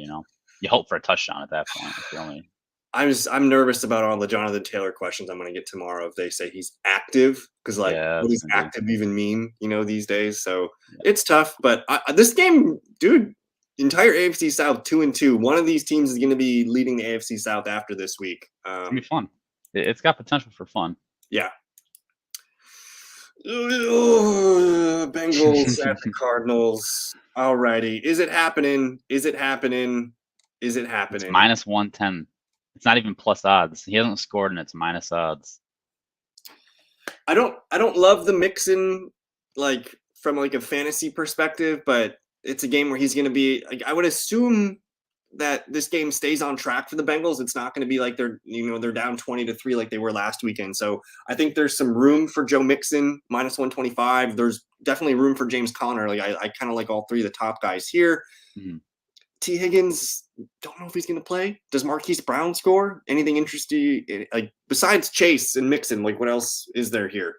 You hope for a touchdown at that point. That's the only. I'm nervous about all the Jonathan Taylor questions I'm going to get tomorrow if they say he's active because what That's does gonna be. active even mean? These days. So Yeah. it's tough. But this game, dude, entire AFC South 2-2. One of these teams is going to be leading the AFC South after this week. It's gonna be fun. It's got potential for fun. Yeah. Bengals at the Cardinals. Alrighty. Is it happening? Is it happening? Is it It's happening? -110. It's not even plus odds. He hasn't scored and it's minus odds. I don't love the mixing from a fantasy perspective, but it's a game where he's gonna be I would assume that this game stays on track for the Bengals. It's not gonna be like they're down 20-3 like they were last weekend. So I think there's some room for Joe Mixon, -125. There's definitely room for James Conner. I kind of like all three of the top guys here. Mhm. T. Higgins, don't know if he's going to play. Does Marquise Brown score? Anything interesting? Besides Chase and Mixon, what else is there here?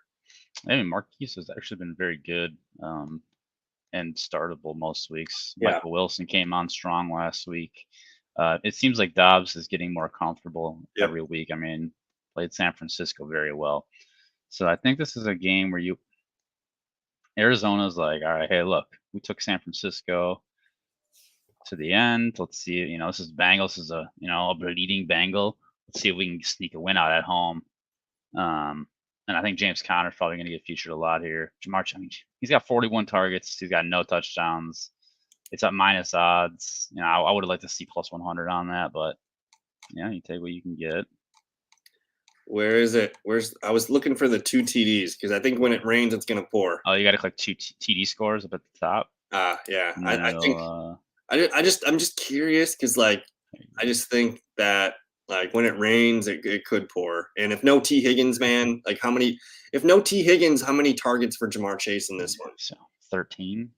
I mean, Marquise has actually been very good and startable most weeks. Yeah. Michael Wilson came on strong last week. It seems like Dobbs is getting more comfortable every week. I mean, played San Francisco very well. So I think this is a game where Arizona's like, all right, hey, look, we took San Francisco to the end. Let's see, this is Bengals. This is a bleeding Bengal. Let's see if we can sneak a win out at home. And I think James Conner's probably going to get featured a lot here. Jamar, I mean, he's got 41 targets. He's got no touchdowns. It's at minus odds. I would have liked to see plus 100 on that, but you take what you can get. Where is it? I was looking for the two TDs because I think when it rains, it's gonna pour. Oh, you got to click two TD scores up at the top, Yeah. and then I think it'll. I'm just curious because like I just think that like when it rains, it could pour. And if no T Higgins, man, like how many? If no T Higgins, how many targets for Jamar Chase in this one? So 13,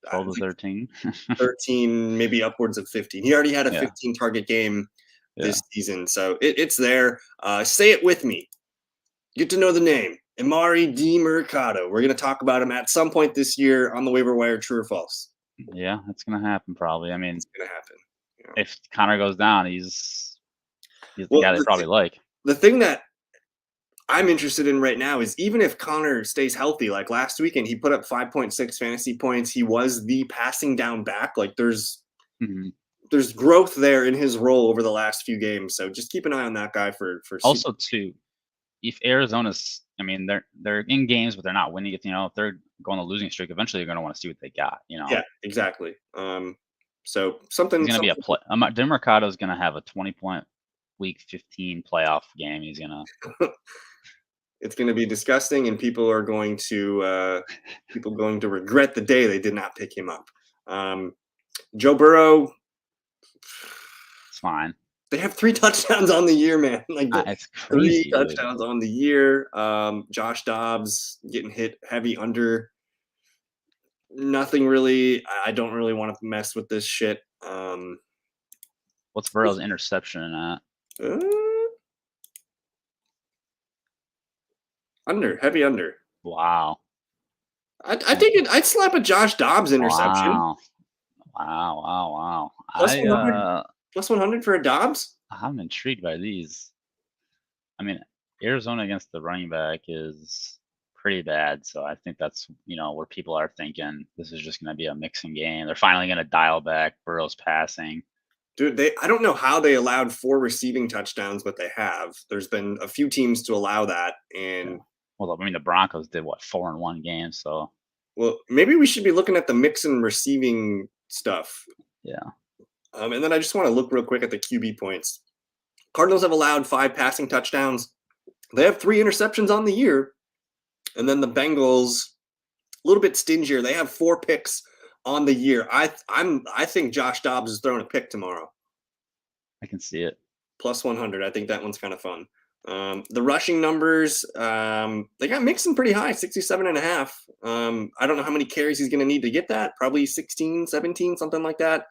Uh, 12 to like 13. 13, maybe upwards of 15. He already had a Yeah, 15 target game yeah. this season, so it's there. Say it with me. Get to know the name. Amari Mercado. We're going to talk about him at some point this year on the waiver wire. True or false? Yeah, that's gonna happen probably. I mean, It's going to happen. You know? if Connor goes down, he's the Well, guy they probably like. the thing that I'm interested in right now is even if Connor stays healthy, like last weekend, he put up 5.6 fantasy points. He was the passing down back. Like Mhm. there's growth there in his role over the last few games. So just keep an eye on that guy for super. Also, too, if Arizona's, I mean, they're in games, but they're not winning. If they're going on a losing streak, eventually you're gonna want to see what they got. Yeah, exactly. So He's something, gonna be a something play. Demercado's gonna have a 20-point week 15 playoff game. He's gonna. it's going to be disgusting, and people going to regret the day they did not pick him up. Joe Burrow, It's fine. they have 3 touchdowns on the year, man. Like It's three crazy, dude. touchdowns on the year. Josh Dobbs getting hit heavy under. Nothing really. I don't really want to mess with this shit. What's Burrow's interception at? Uh, under, heavy under. Wow. I think I'd slap a Josh Dobbs interception. Wow. Wow. Wow. Wow. Plus 100, plus 100 for a Dobbs. I'm intrigued by these. I mean, Arizona against the running back is pretty bad, so I think that's where people are thinking this is just going to be a mixing game. They're finally going to dial back Burrow's passing. Dude, I don't know how they allowed 4 receiving touchdowns, but they have. There's been a few teams to allow that, Yeah. and Well, I mean, the Broncos did what 4-1 games, so well, maybe we should be looking at the mix and receiving stuff. yeah. And then I just want to look real quick at the QB points. Cardinals have allowed 5 passing touchdowns. They have 3 interceptions on the year, and then the Bengals a little bit stingier. They have 4 picks on the year. I think Josh Dobbs is throwing a pick tomorrow. I can see it. Plus 100. I think that one's kind of fun. The rushing numbers, they got Mixon pretty high, 67 and a half. I don't know how many carries he's going to need to get that. Probably 16, 17, something like that.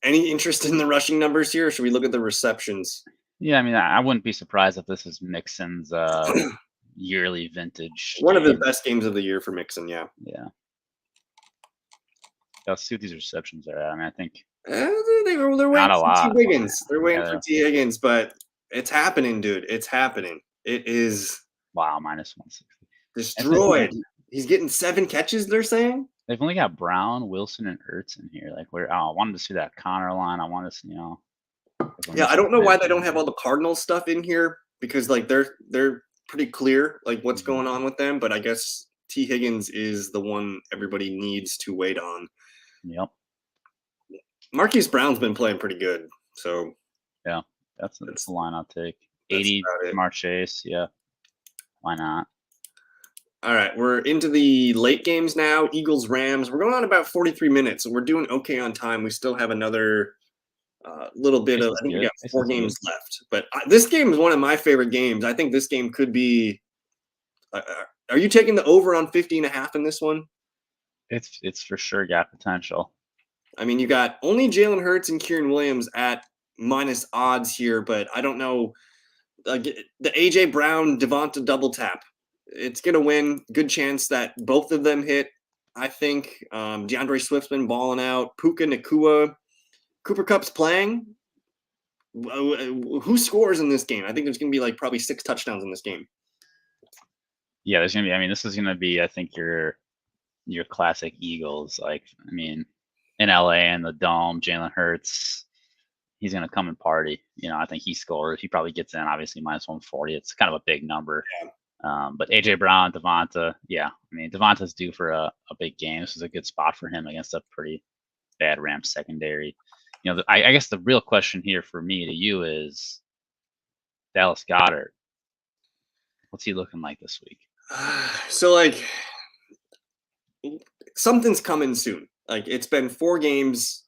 Any interest in the rushing numbers here? Or should we look at the receptions? Yeah, I mean, I wouldn't be surprised if this is Mixon's yearly vintage. One of the game. best games of the year for Mixon, yeah. Yeah. Let's see what these receptions are at. I mean, I think they're waiting not a for lot. T. Higgins. They're waiting Yeah. for T. Higgins, but it's happening, dude. It's happening. It is Wow, minus 160. destroyed. He's getting 7 catches, they're saying. They've only got Brown, Wilson, and Ertz in here. Like, I wanted to see that Connor line. I wanted to, Yeah, I don't know why they don't have all the Cardinals stuff in here because like they're pretty clear like what's Mhm. going on with them, but I guess T. Higgins is the one everybody needs to wait on. Yep. Marquise Brown's been playing pretty good, so Yeah, that's the line I'll take. 80 about it. Jamar Chase. Yeah, why not? All right, we're into the late games now. Eagles Rams. We're going on about 43 minutes, so we're doing okay on time. We still have another little bit This of. is I think we good. got This 4 is good. games left, but this game is one of my favorite games. I think this game could be. Are you taking the over on 50 and a half in this one? It's for sure got potential. I mean, you got only Jalen Hurts and Kieran Williams at minus odds here, but I don't know. The AJ Brown Devonta double tap, it's gonna win. Good chance that both of them hit. I think DeAndre Swift's been balling out. Puka Nakua, Cooper Cup's playing. Who scores in this game? I think there's gonna be like probably 6 touchdowns in this game. Yeah, there's gonna be. I mean, this is gonna be. I think your classic Eagles. Like, I mean, in LA and the Dome, Jalen Hurts. He's going to come and party. I think he scores. He probably gets in, obviously, minus 140. It's kind of a big number. Yeah. But AJ Brown, Devonta, yeah. I mean, Devonta's due for a big game. This is a good spot for him against a pretty bad Rams secondary. I guess the real question here for me to you is Dallas Goedert. What's he looking like this week? So like something's coming soon. Like it's been 4 games.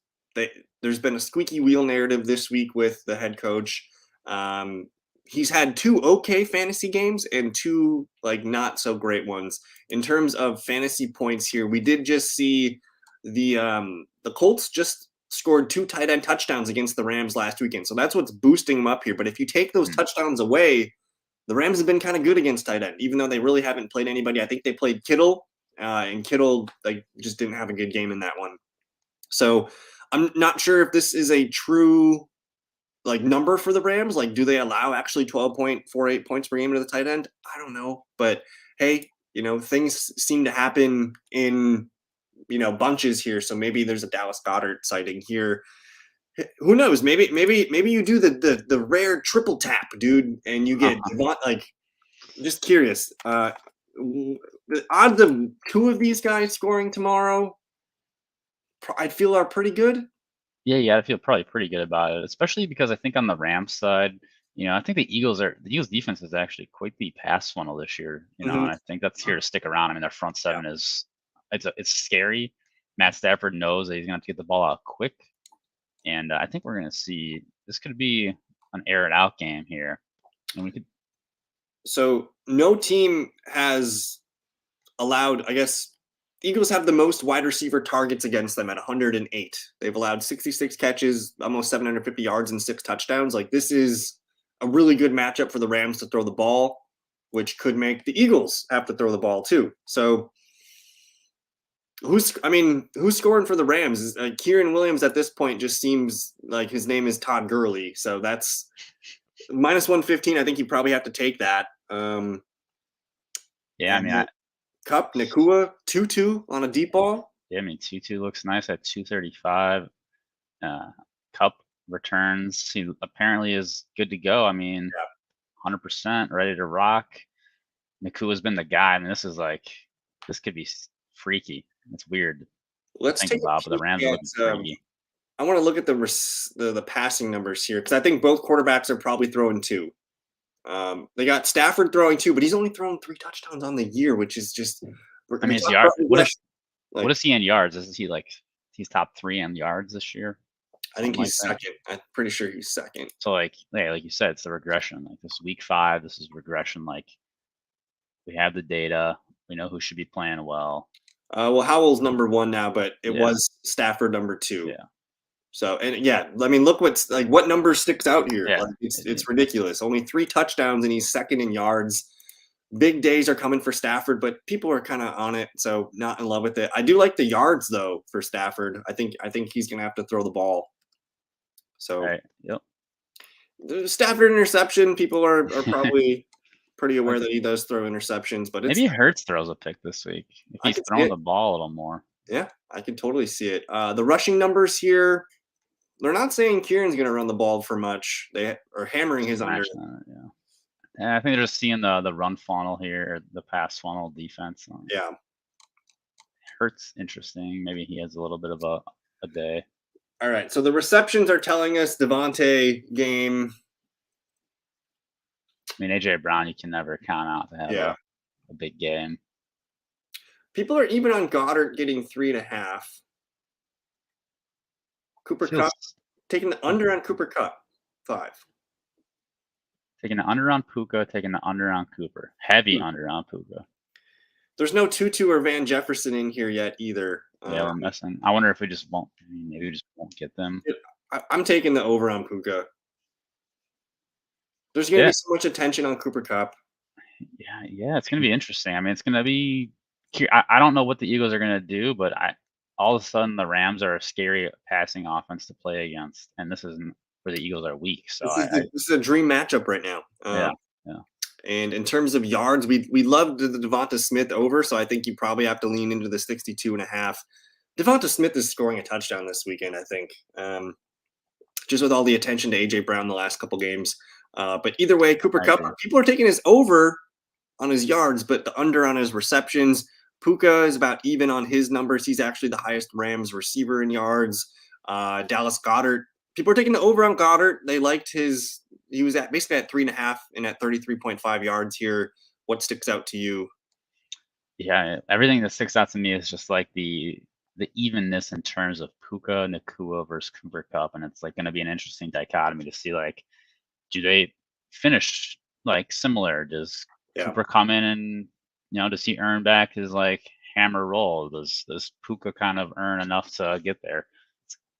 There's been a squeaky wheel narrative this week with the head coach. Um, he's had 2 okay fantasy games and 2 like not so great ones. In terms of fantasy points here, we did just see the Colts just scored 2 tight end touchdowns against the Rams last weekend. So that's what's boosting them up here. But if you take those touchdowns away, the Rams have been kind of good against tight end, even though they really haven't played anybody. I think they played Kittle, and Kittle like just didn't have a good game in that one. So I'm not sure if this is a true like number for the Rams. Like, do they allow actually 12.48 points per game to the tight end? I don't know, but hey, things seem to happen in bunches here. So maybe there's a Dallas Goedert sighting here. Who knows? Maybe you do the rare triple tap, dude, and you get like. Just curious. The odds of 2 of these guys scoring tomorrow, I feel are pretty good. Yeah, I feel probably pretty good about it, especially because I think on the Rams side, I think the Eagles defense is actually quite the pass funnel this year, and I think that's here to stick around. I mean, their front seven is it's scary. Matt Stafford knows that he's going to have to get the ball out quick, and I think we're going to see this could be an air it out game here, and we could. So no team has allowed, I guess, Eagles have the most wide receiver targets against them at 108. They've allowed 66 catches, almost 750 yards and 6 touchdowns. Like this is a really good matchup for the Rams to throw the ball, which could make the Eagles have to throw the ball too. So who's scoring for the Rams? Kieran Williams at this point just seems like his name is Todd Gurley. So that's minus 115. I think you probably have to take that. Yeah, I mean, Cup, Nakua, 2-2 on a deep ball. Yeah, I mean, 2-2 looks nice at 235. Cup returns. He apparently is good to go. I mean, 100% ready to rock. Nakua's been the guy. I mean, this could be freaky. It's weird. Let's think about, but the Rams are looking freaky. I want to look at the passing numbers here because I think both quarterbacks are probably throwing 2. They got Stafford throwing 2, but he's only thrown 3 touchdowns on the year, which is just. I mean, his yard. What is he in yards? Is he he's top 3 in yards this year? I think he's second. I'm pretty sure he's second. So like you said, it's the regression. Like this week 5, this is regression. Like we have the data. We know who should be playing well. Well, Howell's number 1 now, but it was Stafford number 2. Yeah. So I mean, look what number sticks out here. Yeah. Like, it's ridiculous. Only 3 touchdowns and he's second in yards. Big days are coming for Stafford, but people are kind of on it, so not in love with it. I do like the yards though for Stafford. I think he's gonna have to throw the ball. So the Stafford interception, people are probably pretty aware that he does throw interceptions, but maybe Hurts throws a pick this week if he's throwing the ball a little more. Yeah, I can totally see it. The rushing numbers here, they're not saying Kieran's going to run the ball for much. They are hammering his under. Yeah, I think they're just seeing the run funnel here, the pass funnel defense. Yeah. Hurts interesting. Maybe he has a little bit of a day. All right, so the receptions are telling us Devontae game. I mean, AJ Brown, you can never count out to have a big game. People are even on Goddard getting 3.5. Cooper Kupp taking the under on Cooper Kupp 5. Taking the under on Puka, taking the under on Cooper. Heavy under on Puka. There's no Tutu or Van Jefferson in here yet either. Yeah, we're missing. I wonder if we just won't. Maybe we just won't get them. I'm taking the over on Puka. There's going to be so much attention on Cooper Kupp. Yeah, it's going to be interesting. I mean, it's going to be. I don't know what the Eagles are going to do, but all of a sudden the Rams are a scary passing offense to play against, and this isn't where the Eagles are weak. So this is a dream matchup right now. Yeah. And in terms of yards, we loved the Devonta Smith over, so I think you probably have to lean into the 62.5. Devonta Smith is scoring a touchdown this weekend, I think, just with all the attention to A.J. Brown the last couple games. But either way, Cooper Kupp, people are taking his over on his yards, but the under on his receptions. Puka is about even on his numbers. He's actually the highest Rams receiver in yards. Dallas Goedert. People are taking the over on Goddard. They liked his he was at basically at 3.5 and at 33.5 yards here. What sticks out to you? Yeah, everything that sticks out to me is just like the evenness in terms of Puka Nakua versus Cooper Cup, and it's like going to be an interesting dichotomy to see like, do they finish like similar? Does Yeah. Cooper come in and does he earn back his like hammer roll? Does Puka kind of earn enough to get there?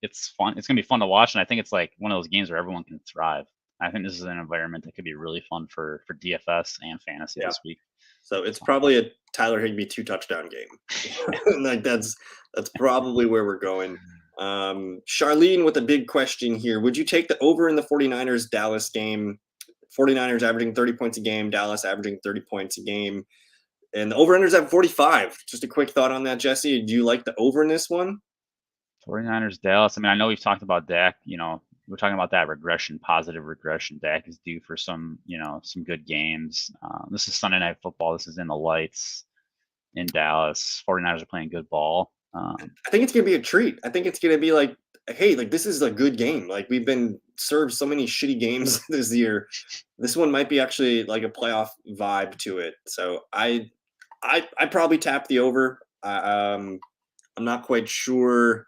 It's fun. It's gonna be fun to watch, and I think it's like one of those games where everyone can thrive. I think this is an environment that could be really fun for DFS and fantasy Yeah. this week. So it's probably a Tyler Higbee 2-touchdown game. Like that's probably where we're going. Charlene with a big question here. Would you take the over in the 49ers Dallas game? 49ers averaging 30 points a game, Dallas averaging 30 points a game. And the over-unders at 45. Just a quick thought on that, Jesse. Do you like the over in this one? 49ers, Dallas. I mean, I know we've talked about Dak. We're talking about that regression, positive regression. Dak is due for some good games. This is Sunday Night Football. This is in the lights in Dallas. 49ers are playing good ball. I think it's going to be a treat. I think it's going to be like, hey, like this is a good game. Like we've been served so many shitty games this year. This one might be actually like a playoff vibe to it. So I probably tap the over. I'm not quite sure.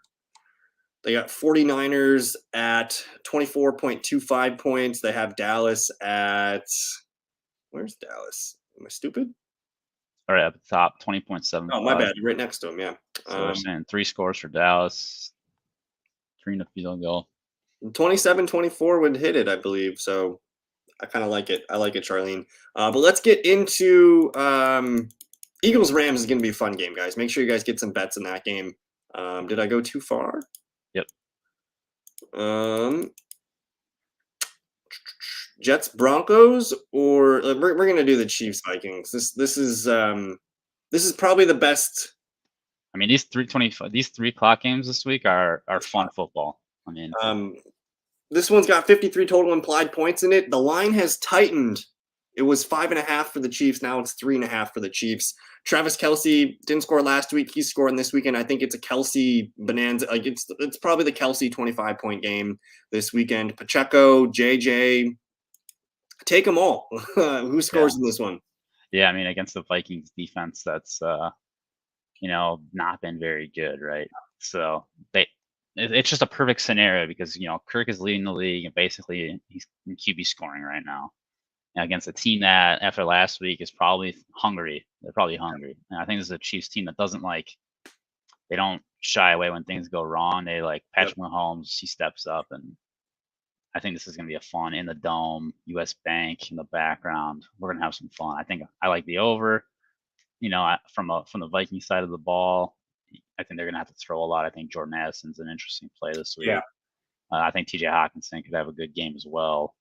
They got 49ers at 24.25 points. They have Dallas at, where's Dallas? Am I stupid? All right, up at the top, 20.75. Oh, my bad. Right next to him. Yeah. So they're saying 3 scores for Dallas, 3 and a field goal. 27-24 would hit it, I believe. So I kind of like it. I like it, Charlene. But let's get into Eagles Rams is going to be a fun game, guys. Make sure you guys get some bets in that game. Did I go too far? Yep. Jets Broncos, or we're going to do the Chiefs Vikings. This is probably the best. I mean, these 3 o'clock games this week are fun football. I mean, this one's got 53 total implied points in it. The line has tightened. It was 5.5 for the Chiefs. Now it's 3.5 for the Chiefs. Travis Kelce didn't score last week. He's scoring this weekend. I think it's a Kelce bonanza. Like it's probably the Kelce 25-point game this weekend. Pacheco, JJ, take them all. Who scores in this one? Yeah, I mean, against the Vikings defense, that's not been very good, right? So it's just a perfect scenario because Kirk is leading the league and basically he's in QB scoring right now. And against a team that after last week is probably hungry. They're probably hungry. And I think this is a Chiefs team that they don't shy away when things go wrong. They like Patrick Mahomes, he steps up, and I think this is going to be a fun in the dome, US Bank in the background. We're going to have some fun. I think I like the over. From the Viking side of the ball, I think they're going to have to throw a lot. I think Jordan Addison's an interesting play this week. Yeah. I think TJ Hawkinson could have a good game as well.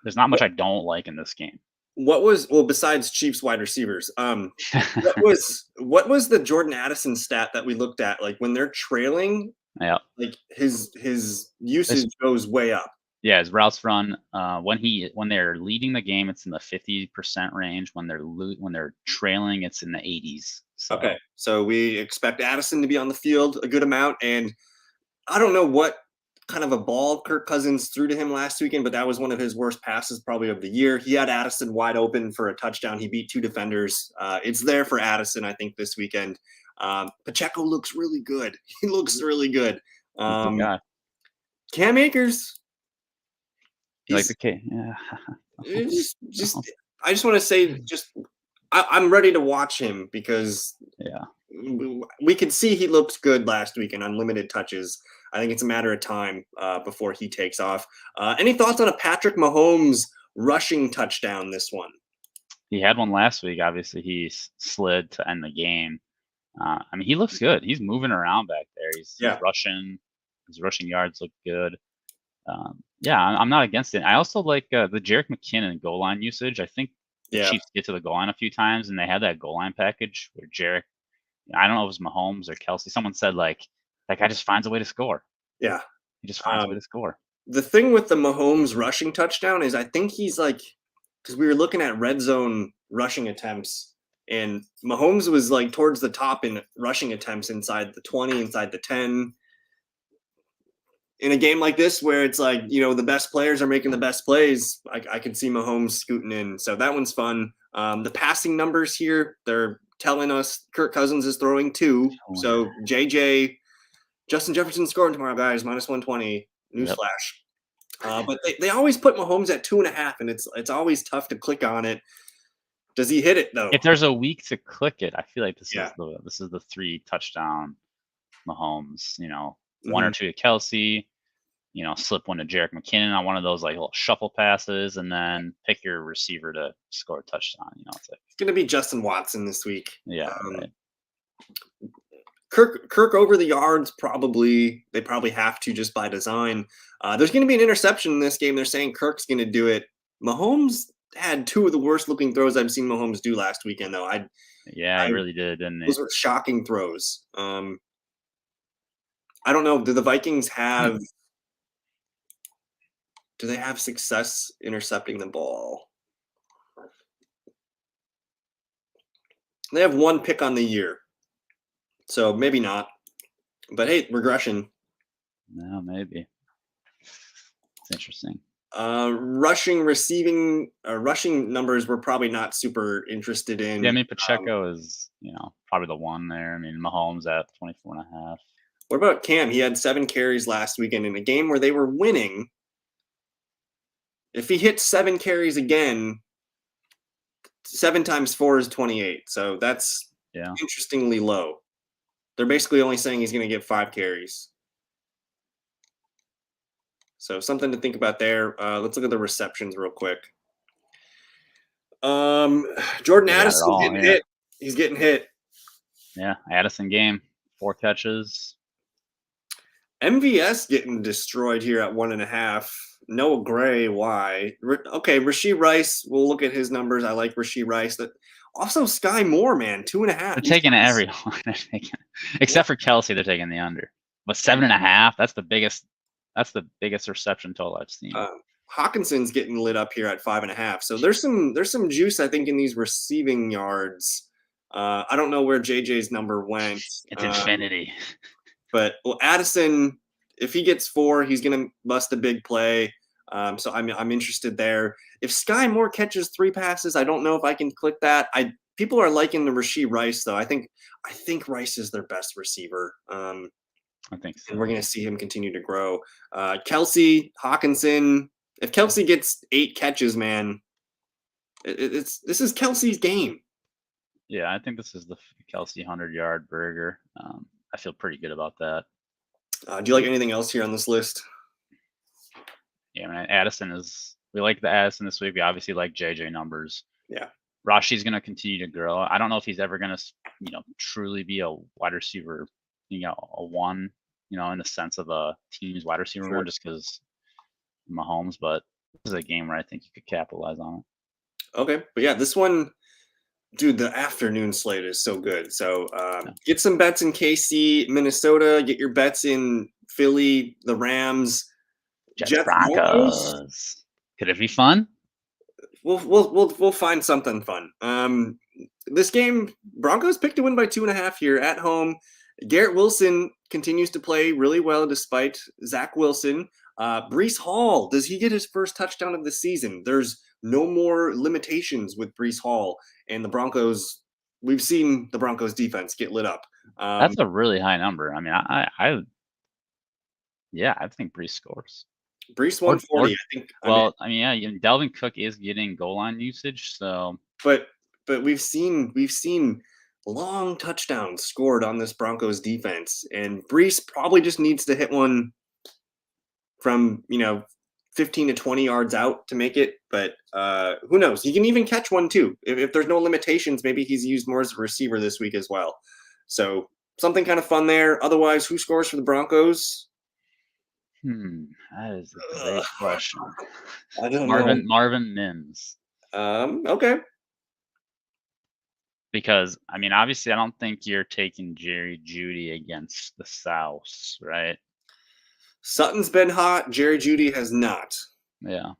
There's not much I don't like in this game. Besides Chiefs wide receivers, what was the Jordan Addison stat that we looked at? Like when they're trailing, like his usage goes way up. Yeah, his routes run when they're leading the game, it's in the 50% range. When they're trailing, it's in the 80s. Okay, so we expect Addison to be on the field a good amount, and I don't know what kind of a ball Kirk Cousins threw to him last weekend, but that was one of his worst passes probably of the year. He had Addison wide open for a touchdown. He beat 2 defenders. It's there for Addison, I think, this weekend. Pacheco looks really good. He looks really good. Cam Akers. You like the K? Yeah. I just want to say, I'm ready to watch him because we can see he looks good last week in unlimited touches. I think it's a matter of time before he takes off. Any thoughts on a Patrick Mahomes rushing touchdown this one? He had one last week. Obviously, he slid to end the game. I mean, he looks good. He's moving around back there. He's rushing. His rushing yards look good. I'm not against it. I also like the Jerick McKinnon goal line usage. I think the Chiefs get to the goal line a few times, and they had that goal line package where Jerick, I don't know if it was Mahomes or Kelce. Someone said like that guy just finds a way to score. Yeah, he just finds a way to score. The thing with the Mahomes rushing touchdown is I think he's like, because we were looking at red zone rushing attempts, and Mahomes was like towards the top in rushing attempts inside the 20, inside the 10. in a game like this where it's like, the best players are making the best plays, I can see Mahomes scooting in. So that one's fun. The passing numbers here, they're telling us Kirk Cousins is throwing 2. Oh, So Justin Jefferson scoring tomorrow, guys, -120. Yep. Newsflash. But they always put Mahomes at 2.5, and it's always tough to click on it. Does he hit it though? If there's a week to click it, I feel like this Yeah. is the 3 touchdown Mahomes. 1 or 2 to Kelsey. Slip one to Jerick McKinnon on one of those like little shuffle passes, and then pick your receiver to score a touchdown. It's like It's gonna be Justin Watson this week. yeah, right. Kirk over the yards, they probably have to just by design. There's going to be an interception in this game. They're saying Kirk's going to do it. Mahomes had 2 of the worst looking throws I've seen Mahomes do last weekend, though. I really did, didn't Those it? were shocking throws. I don't know. Do the Vikings have? Do they have success intercepting the ball? They have 1 pick on the year. So maybe not. But hey, regression. No, maybe. It's interesting. Rushing numbers we're probably not super interested in. Yeah, I mean Pacheco is, probably the one there. I mean Mahomes at 24.5. What about Cam? He had 7 carries last weekend in a game where they were winning. If he hits 7 carries again, 7 times 4 is 28. So that's interestingly low. They're basically only saying he's going to get 5 carries. So something to think about there. Let's look at the receptions real quick. Jordan Addison getting hit. He's getting hit. Yeah, Addison game, 4 catches. MVS getting destroyed here at 1.5. Noah Gray, why? Okay, Rashee Rice. We'll look at his numbers. I like Rashee Rice. Also, Sky Moore, man, 2.5. They're taking everyone. Except for Kelsey, they're taking the under. But 7.5. That's the biggest. That's the biggest reception total I've seen. Hawkinson's getting lit up here at 5.5. So there's some juice, I think, in these receiving yards. I don't know where JJ's number went. It's infinity. But Addison, if he gets 4, he's gonna bust a big play. So I'm interested there. If Sky Moore catches 3 passes, I don't know if I can click that. People are liking the Rashee Rice though. I think Rice is their best receiver. I think so. And we're gonna see him continue to grow. Kelsey, Hawkinson. If Kelsey gets 8 catches, man, this is Kelsey's game. Yeah, I think this is the Kelsey 100-yard burger. I feel pretty good about that. Do you like anything else here on this list? Yeah, I mean, we like the Addison this week. We obviously like JJ numbers. Yeah. Rashi's going to continue to grow. I don't know if he's ever going to, truly be a wide receiver, a 1, in the sense of a team's wide receiver one, just because Mahomes. But this is a game where I think you could capitalize on it. Okay, but yeah, this one, dude, the afternoon slate is so good. So get some bets in KC, Minnesota. Get your bets in Philly, the Rams, Jets, Broncos. Could it be fun? We'll find something fun. This game, Broncos picked to win by 2.5 here at home. Garrett Wilson continues to play really well despite Zach Wilson. Breece Hall, does he get his first touchdown of the season? There's no more limitations with Breece Hall and the Broncos. We've seen the Broncos defense get lit up. That's a really high number. I mean, I think Breece scores. Breece 140, I think. Dalvin Cook is getting goal line usage, so. But we've seen long touchdowns scored on this Broncos defense, and Breece probably just needs to hit one from 15 to 20 yards out to make it. But who knows? He can even catch one too. If there's no limitations, maybe he's used more as a receiver this week as well. So something kind of fun there. Otherwise, who scores for the Broncos? That is a great question. I don't know. Marvin Mims. Okay. Because, I mean, obviously, I don't think you're taking Jerry Jeudy against the Souths, right? Sutton's been hot. Jerry Jeudy has not. Yeah.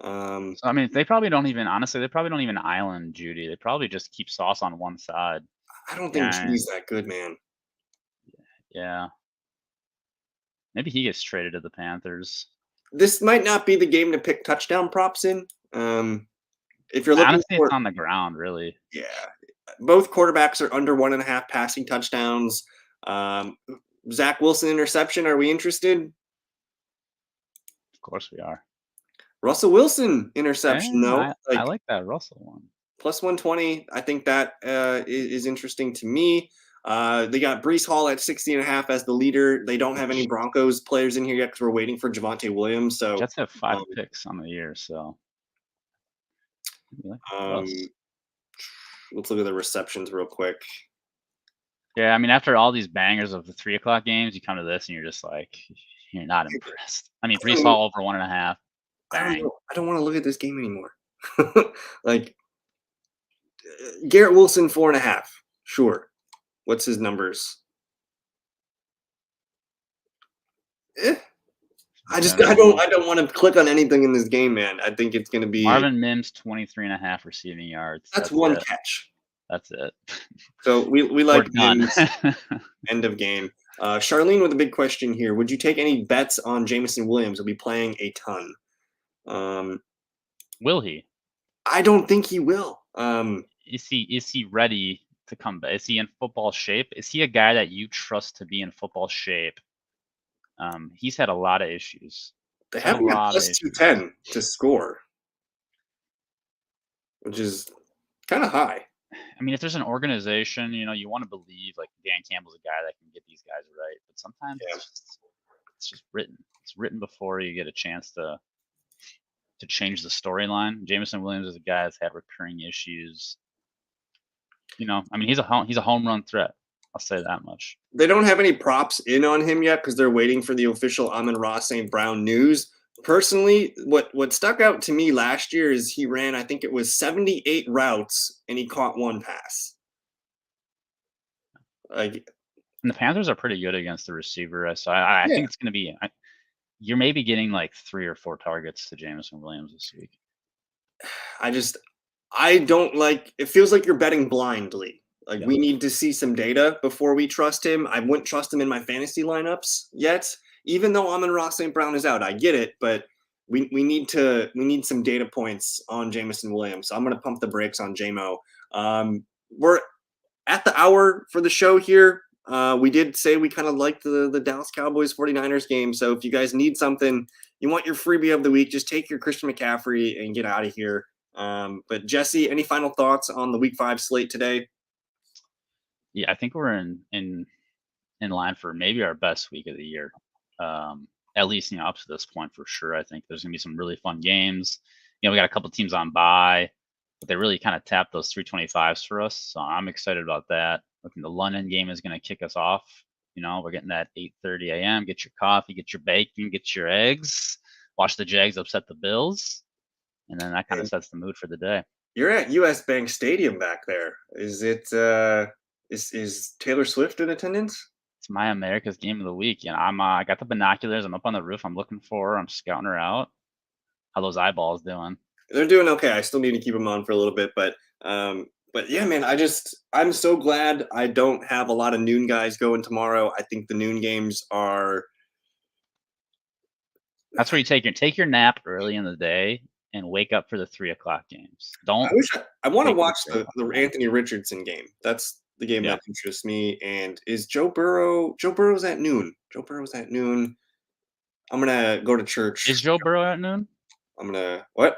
So, I mean, they probably don't even island Jeudy. They probably just keep Sauce on one side. I don't think Jeudy's that good, man. Yeah. Maybe he gets traded to the Panthers. This might not be the game to pick touchdown props in. If you're looking Honestly, it's for, on the ground, really. yeah, both quarterbacks are under 1.5 passing touchdowns. Um, Zach Wilson interception. Are we interested? Of course we are. Russell Wilson interception, Yeah, though, I like like that Russell one. plus 120. I think that is interesting to me. They got Brees Hall at 60.5 as the leader. They don't have any Broncos players in here yet because we're waiting for Javonte Williams. So Jets have 5 um, picks on the year, so like um, Russ. let's look at the receptions real quick. Yeah, I mean, after all these bangers of the 3 o'clock games, you come to this and you're just like, you're not impressed. I mean, Brees Hall over 1.5. I don't Bang. know. I don't want to look at this game anymore. Like Garrett Wilson 4.5. Sure. What's his numbers? Eh. I don't want to click on anything in this game, man. I think it's going to be Marvin Mims 23.5 receiving yards. that's one it. catch. That's it. So we We're like done. Mims. End of game. Charlene with a big question here. Would you take any bets on Jameson Williams? He'll be playing a ton. Will he? I don't think he will. Is he ready to come back? Is he in football shape? Is he a guy that you trust to be in football shape? He's had a lot of issues. They He's had have a him at lot of plus issues. 210 to score, which is kind of high. I mean, if there's an organization, you want to believe like Dan Campbell's a guy that can get these guys right, but sometimes Yeah. it's just written. It's written before you get a chance to change the storyline. Jameson Williams is a guy that's had recurring issues. I mean, he's a home run threat. I'll say that much. They don't have any props in on him yet because they're waiting for the official Amon-Ra St. Brown news. Personally, what stuck out to me last year is he ran, I think it was 78 routes and he caught one pass. Like, and the Panthers are pretty good against the receiver, so I think it's going to be. You're maybe getting like 3 or 4 targets to Jameson Williams this week. I don't like. It feels like you're betting blindly. Like we need to see some data before we trust him. I wouldn't trust him in my fantasy lineups yet, even though Amon-Ra St. Brown is out. I get it, but we need some data points on Jameson Williams. So I'm going to pump the brakes on JMO. We're at the hour for the show here. We did say we kind of liked the Dallas Cowboys 49ers game. So if you guys need something, you want your freebie of the week, just take your Christian McCaffrey and get out of here. But Jesse, any final thoughts on the Week 5 slate today? Yeah, I think we're in line for maybe our best week of the year. At least up to this point for sure. I think there's gonna be some really fun games. We got a couple teams on bye, but they really kind of tapped those 325s for us. So I'm excited about that. Looking, the London game is gonna kick us off. We're getting that 8:30 a.m. Get your coffee, get your bacon, get your eggs. Watch the Jags upset the Bills. And then that kind of sets the mood for the day. You're at US Bank Stadium back there. Is it is Taylor Swift in attendance? It's my America's game of the week. I got the binoculars. I'm up on the roof. I'm looking for her. I'm scouting her out. How those eyeballs doing? They're doing okay. I still need to keep them on for a little bit, but yeah, man, I'm so glad I don't have a lot of noon guys going tomorrow. I think the noon games are. That's where you take your nap early in the day and wake up for the 3 o'clock games. I want to watch the Anthony Richardson game. That's the game that interests me. And is Joe Burrow's at noon? Joe Burrow's at noon. I'm gonna go to church. Is Joe Burrow at noon? I'm gonna what?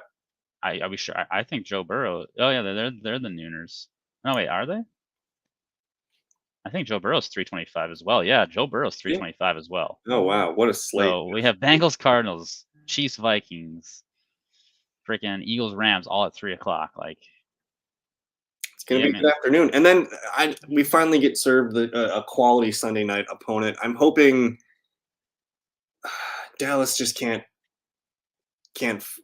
Are we sure? I think Joe Burrow. Oh yeah, they're the nooners. No wait, are they? I think Joe Burrow's 325 as well. Yeah, Joe Burrow's 325 as well. Oh wow, what a slate! So we have Bengals, Cardinals, Chiefs, Vikings, freaking Eagles, Rams, all at 3 o'clock. Like, it's gonna be a good afternoon, and then we finally get served a quality Sunday night opponent. I'm hoping Dallas just can't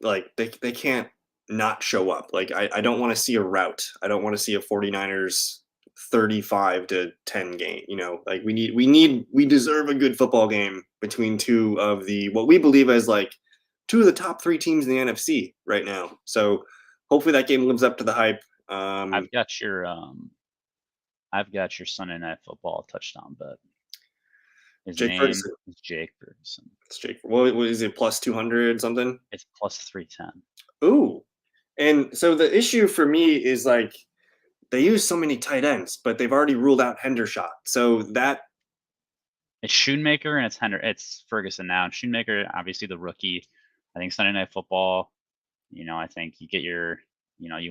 like they can't not show up. Like I don't want to see a rout. I don't want to see a 49ers 35-10 game. Like we deserve a good football game between two of the what we believe as like two of the top 3 teams in the NFC right now. So hopefully that game lives up to the hype. I've got your Sunday night football touchdown bet. His Jake name Ferguson. is Jake Ferguson. It's Jake. What is it? Plus 200 something. It's plus 310. Ooh. And so the issue for me is like they use so many tight ends, but they've already ruled out Hendershot. So that It's Schoonmaker and it's Ferguson now. And Schoonmaker, obviously the rookie. I think Sunday Night Football, I think you get you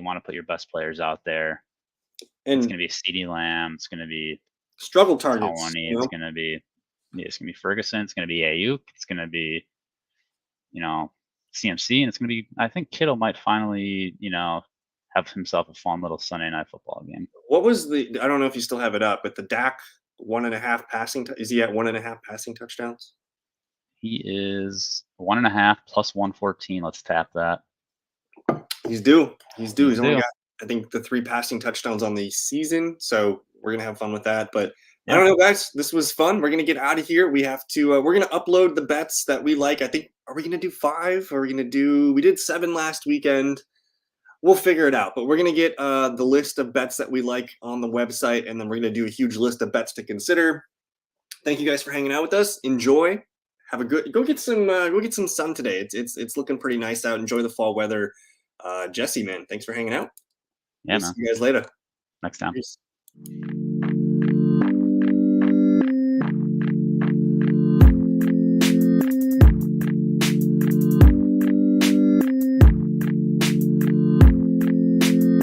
want to put your best players out there. It's and going to be CeeDee Lamb. It's going to be struggle targets. Tony. It's going to be Ferguson. It's going to be Ayuk. It's going to be, CMC. And it's going to be, I think Kittle might finally, have himself a fun little Sunday Night Football game. What was I don't know if you still have it up, but the Dak 1.5 passing, is he at 1.5 passing touchdowns? He is 1.5 plus 114. Let's tap that. He's due. He's only due. got, I think, the 3 passing touchdowns on the season. So we're going to have fun with that. But I don't know, guys. This was fun. We're going to get out of here. We have to, we're going to upload the bets that we like. I think, are we going to do 5? Or are we going to do, we did 7 last weekend. We'll figure it out. But we're going to get the list of bets that we like on the website. And then we're going to do a huge list of bets to consider. Thank you guys for hanging out with us. Enjoy. Have a good, go get some sun today. It's looking pretty nice out. Enjoy the fall weather. Jesse, man, thanks for hanging out. Yeah, we'll man. see you guys later. Next time. Peace.